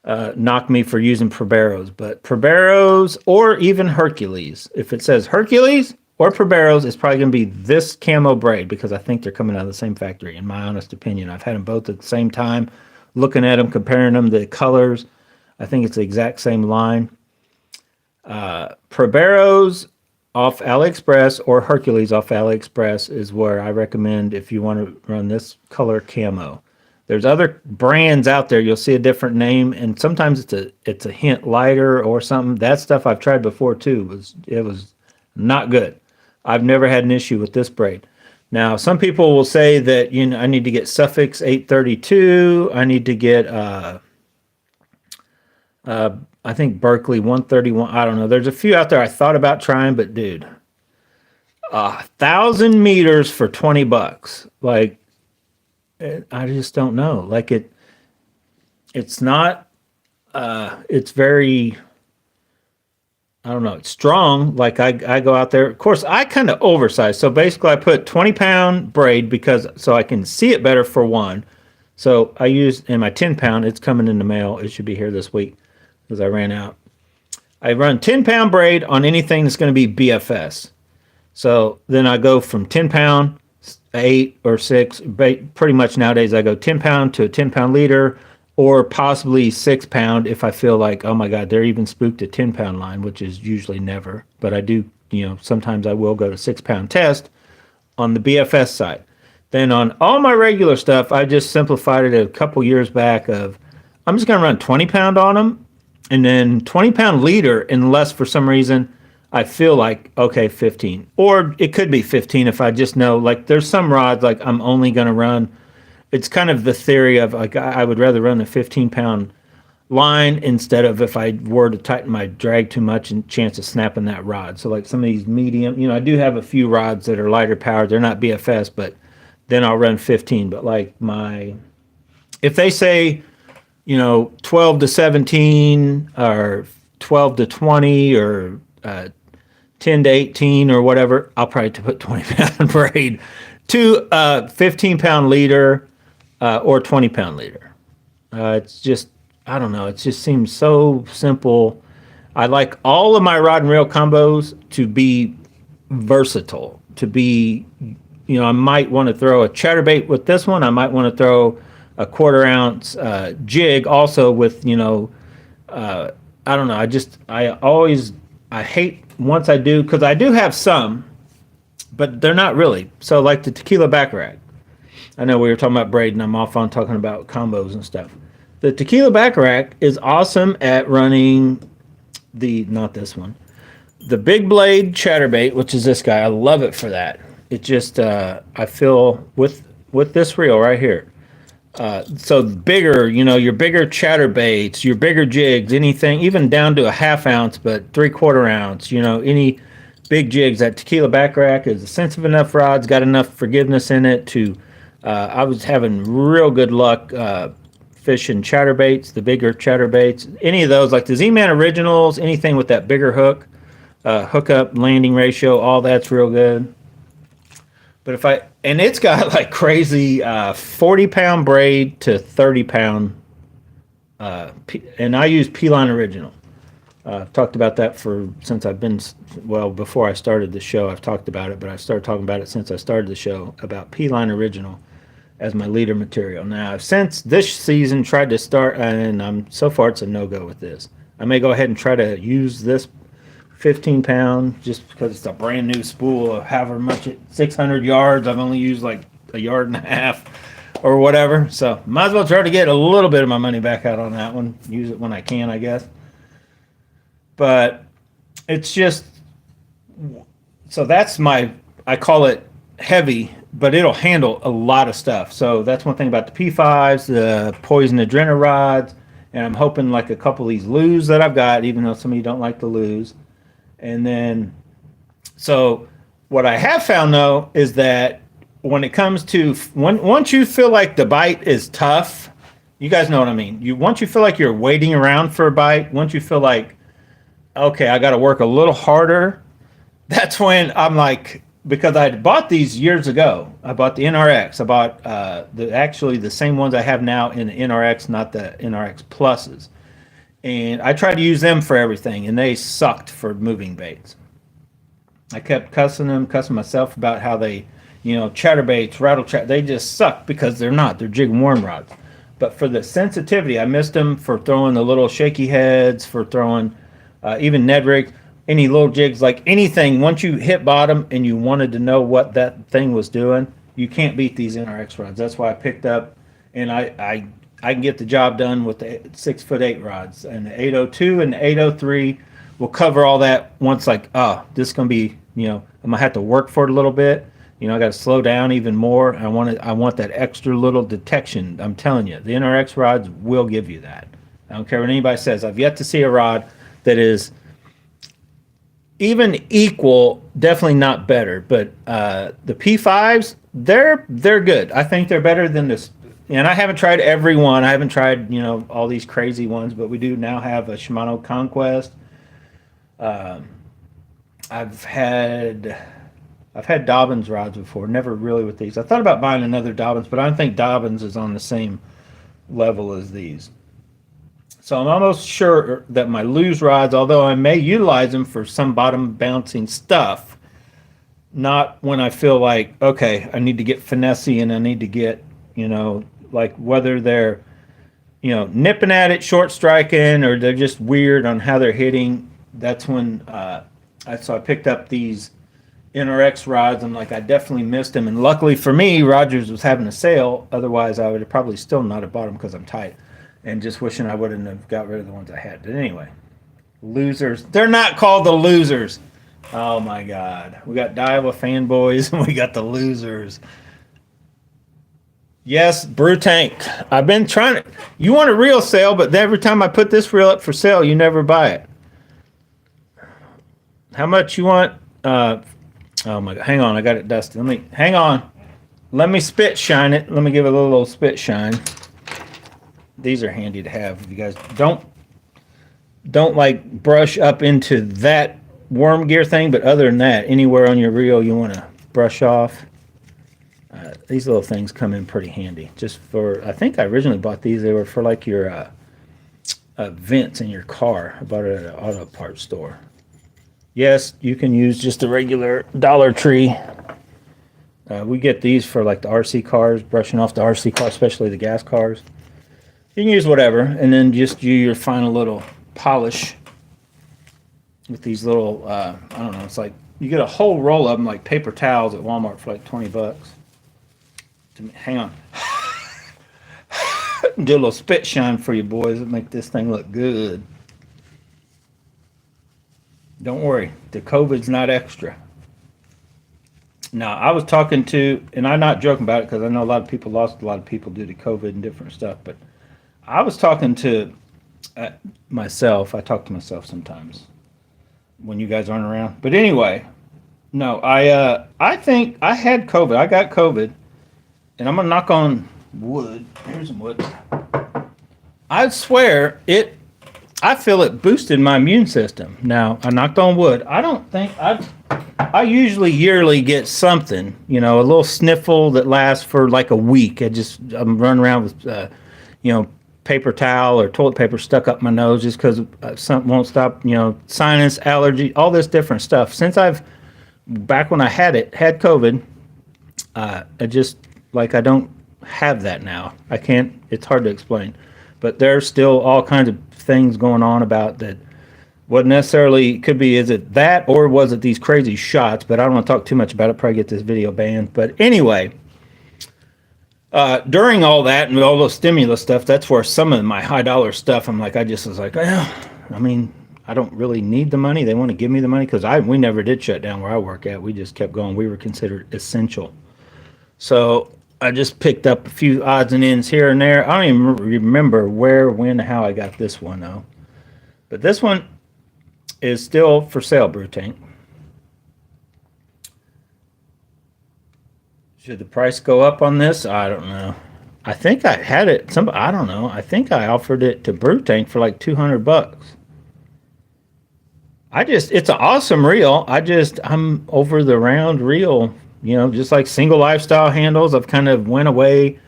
Knock me for using Probero's. But Probero's or even Hercules. If it says Hercules or Probero's, it's probably going to be this camo braid, because I think they're coming out of the same factory, in my honest opinion. I've had them both at the same time, looking at them, comparing them, the colors. I think it's the exact same line. Probero's off AliExpress or Hercules off AliExpress is where I recommend if you want to run this color camo. There's other brands out there. You'll see a different name, and sometimes it's a hint lighter or something. That stuff I've tried before too. It was not good. I've never had an issue with this braid. Now, some people will say that I need to get Suffix 832. I need to get I think Berkeley 131. I don't know. There's a few out there I thought about trying, but dude, 1,000 meters for $20. Like, I just don't know. Like it's not. It's very. I don't know. It's strong. Like I go out there. Of course, I kind of oversized. So basically, I put 20-pound braid so I can see it better for one. So I used in my 10-pound. It's coming in the mail. It should be here this week, because I ran out. I run 10-pound braid on anything that's going to be BFS. So then I go from 10-pound, 8 or 6. Pretty much nowadays I go 10-pound to a 10-pound leader, or possibly 6-pound if I feel like, oh my God, they're even spooked at 10-pound line, which is usually never. But I do, sometimes I will go to 6-pound test on the BFS side. Then on all my regular stuff, I just simplified it a couple years back of I'm just going to run 20 pound on them, and then 20-pound leader, unless for some reason I feel like, okay, 15. Or it could be 15 if I just know, like, there's some rods, like, I'm only going to run. It's kind of the theory of, like, I would rather run a 15-pound line instead of if I were to tighten my drag too much and chance of snapping that rod. So, like, some of these medium, I do have a few rods that are lighter powered. They're not BFS, but then I'll run 15. But, like, if they say, 12 to 17 or 12 to 20 or 10 to 18 or whatever, I'll probably put 20-pound braid to 15-pound leader or 20-pound leader. It's just, I don't know, it just seems so simple. I like all of my rod and reel combos to be versatile, to be, I might want to throw a chatterbait with this one. I might want to throw a 1/4 ounce jig also with, I don't know. I hate once I do, because I do have some, but they're not really. So, like the tequila back rack. I know we were talking about braid, and I'm off on talking about combos and stuff. The tequila back rack is awesome at running not this one, the big blade chatterbait, which is this guy. I love it for that. It just, I feel with this reel right here. So bigger, your bigger chatterbaits, your bigger jigs, anything, even down to a 1/2 ounce, but 3/4 ounce, any big jigs. That tequila back rack is a sensitive enough rod's got enough forgiveness in it to, I was having real good luck fishing chatterbaits, the bigger chatterbaits, any of those, like the Z-Man Originals, anything with that bigger hook, hookup, landing ratio, all that's real good. But and it's got like crazy 40-pound braid to 30-pound, and I use P-Line Original. I've talked about that since I've been, before I started the show, I've talked about it, but I started talking about it since I started the show about P-Line Original as my leader material. Now, I've since this season tried to start, and so far it's a no-go with this. I may go ahead and try to use this 15-pound just because it's a brand new spool of however much 600 yards. I've only used like 1.5 yards or whatever, so might as well try to get a little bit of my money back out on that one. Use it when I can, I guess. But it's just, so that's I call it heavy, but it'll handle a lot of stuff. So that's one thing about the P5s, the Poison Adrena rods, and I'm hoping like a couple of these Lures that I've got, even though some of you don't like the Lures. And then, so what I have found though is that when it comes to once you feel like the bite is tough, you guys know what I mean. Once you feel like you're waiting around for a bite, once you feel like, okay, I got to work a little harder, that's when I'm like, because I had bought these years ago. I bought the NRX. I bought actually the same ones I have now in the NRX, not the NRX Pluses. And I tried to use them for everything, and they sucked for moving baits. I kept cussing myself about how they, chatterbaits, rattle chat, they just suck because they're jig and worm rods. But for the sensitivity, I missed them for throwing the little shaky heads, for throwing even Ned rig, any little jigs, like anything. Once you hit bottom and you wanted to know what that thing was doing, you can't beat these NRX rods. That's why I picked up, and I can get the job done with the 6'8" rods, and the 802 and the 803 will cover all that. Once like, this is gonna be, I'm gonna have to work for it a little bit. I got to slow down even more. I want that extra little detection. I'm telling you, the NRX rods will give you that. I don't care what anybody says. I've yet to see a rod that is even equal, definitely not better. But the P5s, they're good. I think they're better than this. And I haven't tried every one. I haven't tried, all these crazy ones, but we do now have a Shimano Conquest. I've had Dobbins rods before, never really with these. I thought about buying another Dobbins, but I don't think Dobbins is on the same level as these. So I'm almost sure that my Lures rods, although I may utilize them for some bottom bouncing stuff, not when I feel like, okay, I need to get finessey and I need to get, like whether they're, nipping at it, short striking, or they're just weird on how they're hitting. That's when so I picked up these NRX rods. I'm like, I definitely missed them. And luckily for me, Rogers was having a sale. Otherwise, I would have probably still not have bought them because I'm tight. and just wishing I wouldn't have got rid of the ones I had. But anyway, losers. They're not called the losers. Oh my God. We got Daiwa fanboys and we got the losers. Yes, Brew Tank. I've been trying to. You want a reel sale, but every time I put this reel up for sale, you never buy it. How much you want? Oh my God. Hang on. I got it dusted. Hang on. Let me spit shine it. Let me give it a little spit shine. These are handy to have. If you guys don't like brush up into that worm gear thing, but other than that, anywhere on your reel you want to brush off. These little things come in pretty handy. Just for, I think I originally bought these. They were for like your vents in your car. I bought it at an auto parts store. Yes, you can use just a regular Dollar Tree. We get these for like the RC cars, brushing off the RC car, especially the gas cars. You can use whatever, and then just do your final little polish with these little, I don't know, it's like you get a whole roll of them like paper towels at Walmart for like 20 bucks. Hang on. Do a little spit shine for you boys and make this thing look good. Don't worry, the COVID's not extra. Now, I was talking to, and I'm not joking about it because I know a lot of people lost a lot of people due to COVID and different stuff, but I was talking to myself. I talk to myself sometimes when you guys aren't around. But anyway, no, I think I had COVID. I got COVID, and I'm gonna knock on wood. Here's some wood. I swear I feel it boosted my immune system. Now, I knocked on wood. I don't think I usually yearly get something, a little sniffle that lasts for like a week. I'm running around with, paper towel or toilet paper stuck up my nose just because something won't stop, sinus, allergy, all this different stuff. Since back when I had COVID, I don't have that now. I can't, it's hard to explain. But there's still all kinds of things going on about that. What necessarily could be, is it that or was it these crazy shots? But I don't want to talk too much about it, probably get this video banned. But anyway, during all that and all those stimulus stuff, that's where some of my high dollar stuff, I just was like, well, I don't really need the money. They want to give me the money because we never did shut down where I work at. We just kept going. We were considered essential. So I just picked up a few odds and ends here and there. I don't even remember where, when, how I got this one though. But this one is still for sale, Brew Tank. Should the price go up on this? I don't know. I think I had it. I don't know. I think I offered it to Brew Tank for like 200 bucks. It's an awesome reel. I'm over the round reel. Just like single lifestyle handles, I've kind of went away.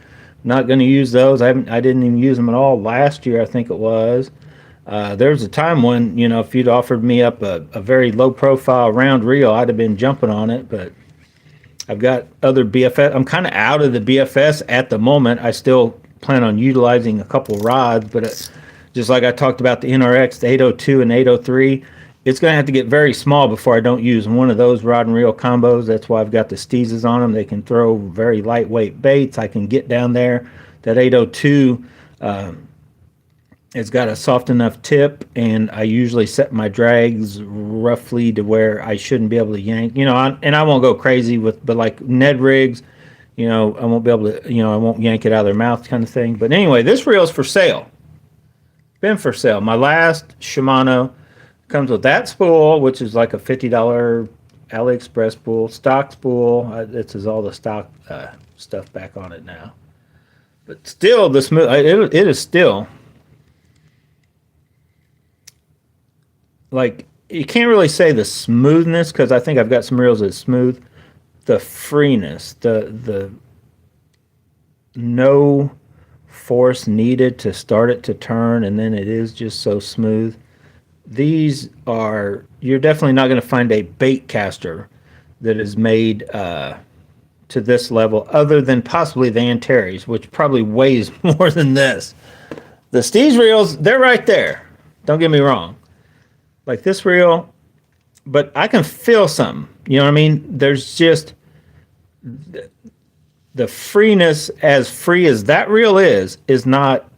Not going to use those. I didn't even use them at all last year, I think it was. There was a time when, if you'd offered me up a very low profile round reel, I'd have been jumping on it, but I've got other BFS. I'm kind of out of the BFS at the moment. I still plan on utilizing a couple rods, but just like I talked about the NRX, the 802 and 803, it's going to have to get very small before I don't use one of those rod and reel combos. That's why I've got the Steezes on them. They can throw very lightweight baits. I can get down there. That 802, it's got a soft enough tip, and I usually set my drags roughly to where I shouldn't be able to yank. And I won't go crazy but like Ned rigs, I won't be able to, I won't yank it out of their mouth kind of thing. But anyway, this reel is for sale. Been for sale. My last Shimano comes with that spool, which is like a $50 AliExpress spool, stock spool. This is all the stock stuff back on it now. But still, the smooth. It is still like, you can't really say the smoothness because I think I've got some reels that's smooth. The freeness, the no force needed to start it to turn, and then it is just so smooth. You're definitely not going to find a bait caster that is made to this level other than possibly the Antares, which probably weighs more than this. The Steez reels, they're right there. Don't get me wrong. Like this reel, but I can feel something. You know what I mean? There's just the freeness, as free as that reel is not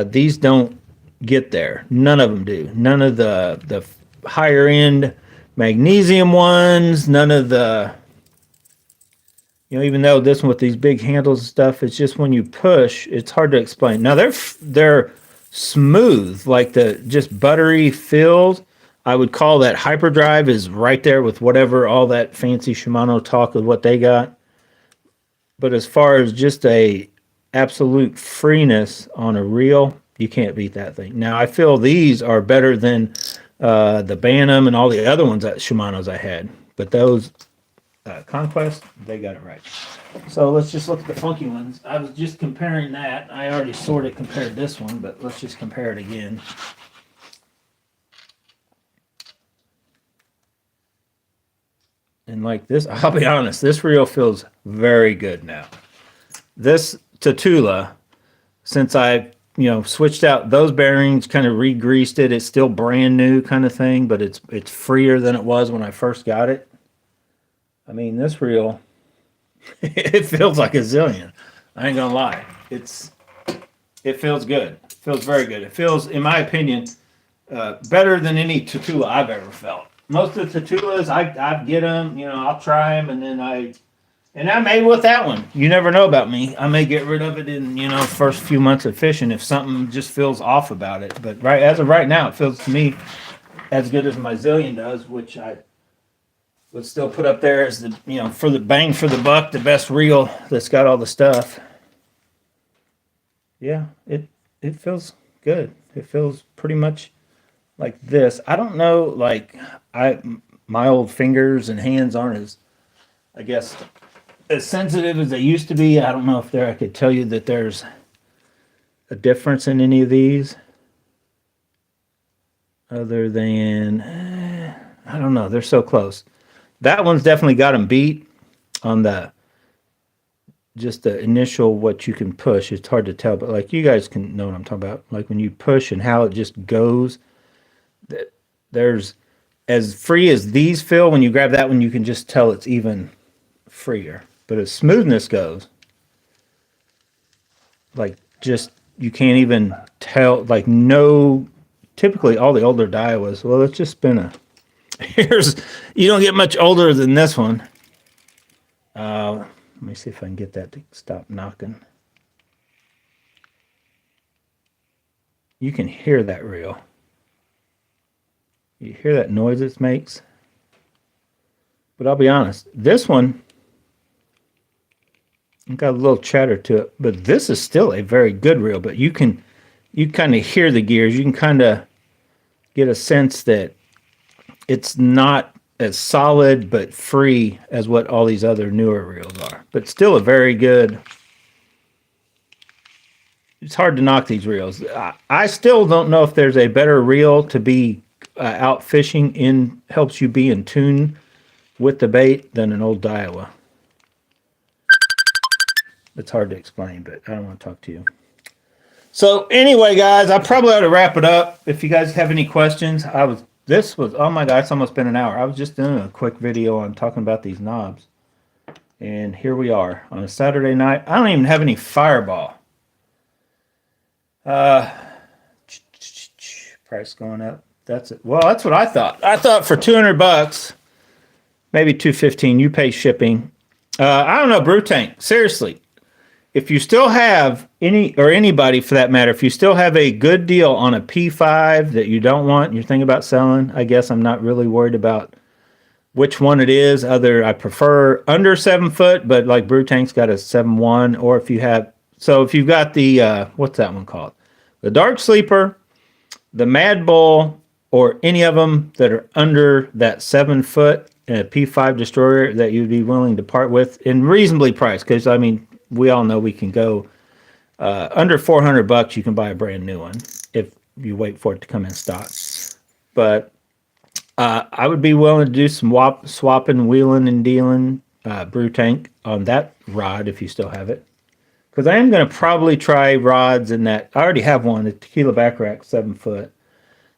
These don't get there. None of them do. None of the higher end magnesium ones. None of the, even though this one with these big handles and stuff, it's just when you push, it's hard to explain. Now they're smooth, like the just buttery feels. I would call that hyperdrive is right there with whatever all that fancy Shimano talk of what they got. But as far as just a absolute freeness on a reel, you can't beat that thing. Now I feel these are better than the Bantam and all the other ones that Shimano's I had, but those Conquest, they got it right. So let's just look at the funky ones. I was just comparing that. I already sort of compared this one, but let's just compare it again. And like this, I'll be honest, this reel feels very good now. This TATULA, since I switched out those bearings, kind of re-greased it, it's still brand new kind of thing, but it's freer than it was when I first got it. I mean, this reel, it feels like a zillion. I ain't gonna lie. It feels good. It feels very good. It feels, in my opinion, better than any TATULA I've ever felt. Most of the TATULAs, I get them, I'll try them, and then I may with that one. You never know about me. I may get rid of it in, first few months of fishing if something just feels off about it. But as of right now, it feels to me as good as my Zillion does, which I would still put up there as the, for the bang for the buck, the best reel that's got all the stuff. Yeah, it feels good. It feels pretty much like this. I don't know, like my old fingers and hands aren't as, I guess, as sensitive as they used to be. I don't know if I could tell you that there's a difference in any of these other than, I don't know, they're so close. That one's definitely got them beat on just the initial what you can push. It's hard to tell, but like you guys can know what I'm talking about. Like when you push and how it just goes, there's as free as these feel. When you grab that one, you can just tell it's even freer. But as smoothness goes, like just you can't even tell. Like typically all the older Daiwas. Well, let's just spin you don't get much older than this one. Let me see if I can get that to stop knocking. You can hear that reel. You hear that noise it makes? But I'll be honest, this one got a little chatter to it, but this is still a very good reel. But you kind of hear the gears. You can kind of get a sense that it's not as solid but free as what all these other newer reels are. But still a very good. It's hard to knock these reels. I still don't know if there's a better reel to be out fishing helps you be in tune with the bait than an old Daiwa. It's hard to explain, but I don't want to talk to you. So anyway, guys, I probably ought to wrap it up. If you guys have any questions, oh my God, it's almost been an hour. I was just doing a quick video on talking about these knobs. And here we are on a Saturday night. I don't even have any Fireball. Price going up. That's it. Well, that's what I thought. I thought for $200, maybe $215, you pay shipping. I don't know, Brew Tank. Seriously, if you still have anybody for that matter, if you still have a good deal on a P5 that you don't want, and you're thinking about selling, I guess I'm not really worried about which one it is. I prefer under 7 foot, but like Brew Tank's got a 7.1, or if you've got the, what's that one called? The Dark Sleeper, the Mad Bull, or any of them that are under that 7 foot and a P5 destroyer that you'd be willing to part with in reasonably priced. Because, I mean, we all know we can go under $400, you can buy a brand new one if you wait for it to come in stock. But I would be willing to do some swapping, wheeling, and dealing Brew Tank on that rod if you still have it. Because I am going to probably try rods in that. I already have one, the Tequila Back Rack 7 foot.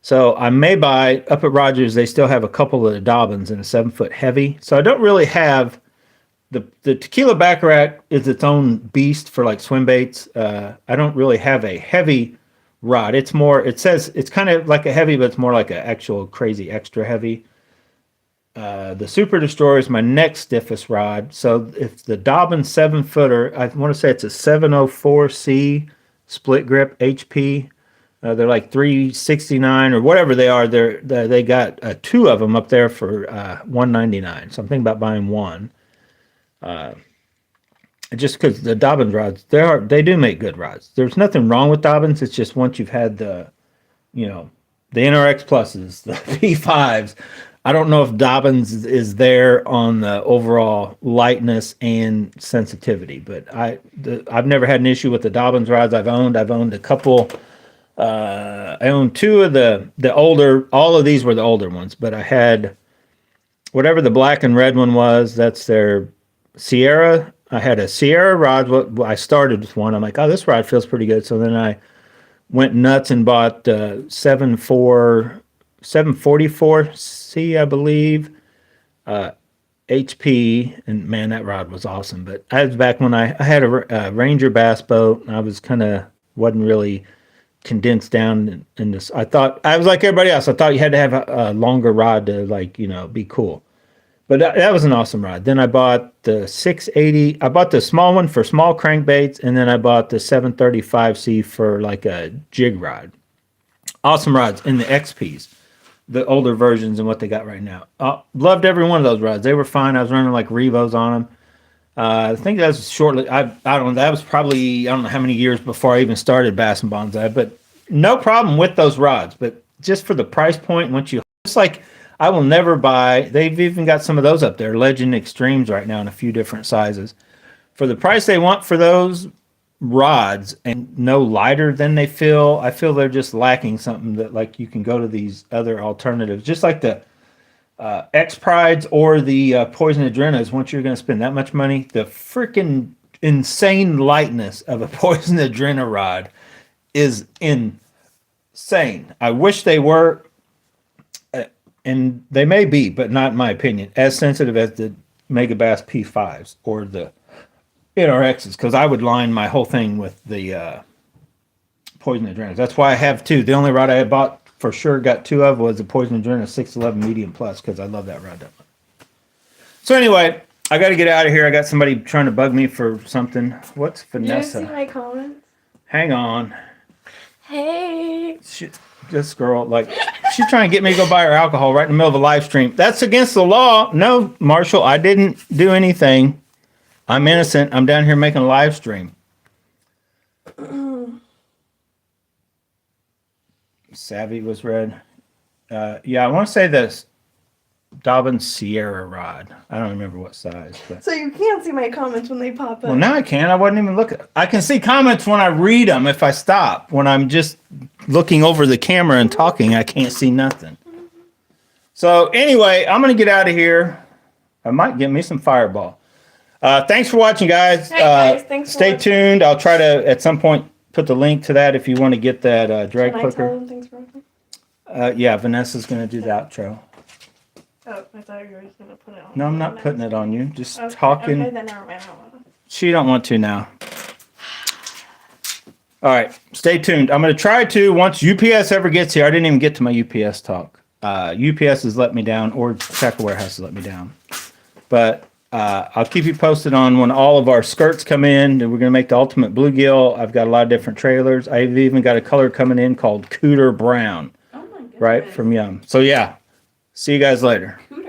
So I may buy, up at Rogers, they still have a couple of the Dobbins in a 7 foot heavy. So I don't really have, the Tequila Back Rack is its own beast for like swim baits. I don't really have a heavy rod. It's more, it says it's kind of like a heavy, but it's more like an actual crazy extra heavy. The Super Destroyer is my next stiffest rod. So if the Dobbin 7-footer, I want to say it's a 704C split grip HP. They're like 369 or whatever they are. They got two of them up there for $199. So I'm thinking about buying one. Just because the Dobbins rods, they do make good rods. There's nothing wrong with Dobbins. It's just once you've had the NRX pluses, the P5s. I don't know if Dobbins is there on the overall lightness and sensitivity, but I've never had an issue with the Dobbins rods I've owned. I've owned a couple. I owned two of the older. All of these were the older ones, but I had whatever the black and red one was. That's their Sierra. I had a Sierra rod. I started with one. I'm like, oh, this rod feels pretty good. So then I went nuts and bought 744C, I believe, HP, and man, that rod was awesome. But I was back when I had a Ranger bass boat, and I was wasn't really condensed down in this. I thought I was like everybody else. I thought you had to have a longer rod to be cool. But that was an awesome rod. Then I bought the 680. I bought the small one for small crankbaits, and then I bought the 735C for like a jig rod. Awesome rods in the XPs, the older versions and what they got right now. Loved every one of those rods. They were fine. I was running like Revos on them. I think that was shortly. I don't know. That was probably, I don't know how many years before I even started Bass and Bonsai. But no problem with those rods. But just for the price point, it's like I will never buy. They've even got some of those up there, Legend Extremes right now in a few different sizes. For the price they want for those rods and no lighter than they feel, I feel they're just lacking something that like you can go to these other alternatives, just like the X Prides or the Poison Adrenas. Once you're going to spend that much money, the freaking insane lightness of a Poison Adrena rod is insane. I wish they were, and they may be, but not in my opinion, as sensitive as the Megabass P5s or the NRXs, because I would line my whole thing with the Poison Adrenas. That's why I have two. The only rod I had bought for sure, got two of, was the Poison Adrena 611 medium plus, because I love that rod that much. So anyway, I got to get out of here. I got somebody trying to bug me for something. What's Vanessa? Did you see my comments? Hang on. Hey. This girl, she's trying to get me to go buy her alcohol right in the middle of a live stream. That's against the law. No, Marshall, I didn't do anything. I'm innocent. I'm down here making a live stream. Savvy was red. Yeah, I want to say this Dobbin Sierra rod. I don't remember what size. But... So you can't see my comments when they pop up. Well, now I can. I wasn't even looking. I can see comments when I read them if I stop. When I'm just looking over the camera and talking, I can't see nothing. So anyway, I'm going to get out of here. I might get me some Fireball. Thanks for watching, guys. Hey, guys, thanks for stay watching. tuned. I'll try to, at some point, put the link to that if you want to get that drag Can I clicker. tell them thanks for watching? Yeah, Vanessa's going to do the outro. Oh, I thought you were just going to put it on. No, I'm not putting it on you. Just Okay, talking. Okay, then never mind. I don't want to. She don't want to now. All right, stay tuned. I'm going to try to, once UPS ever gets here, I didn't even get to my UPS talk. UPS has let me down, or Tracker Warehouse has let me down. But I'll keep you posted on when all of our skirts come in. We're going to make the ultimate bluegill. I've got a lot of different trailers. I've even got a color coming in called Cooter Brown. Oh my goodness. Right, from Yum. So yeah, see you guys later. Cooter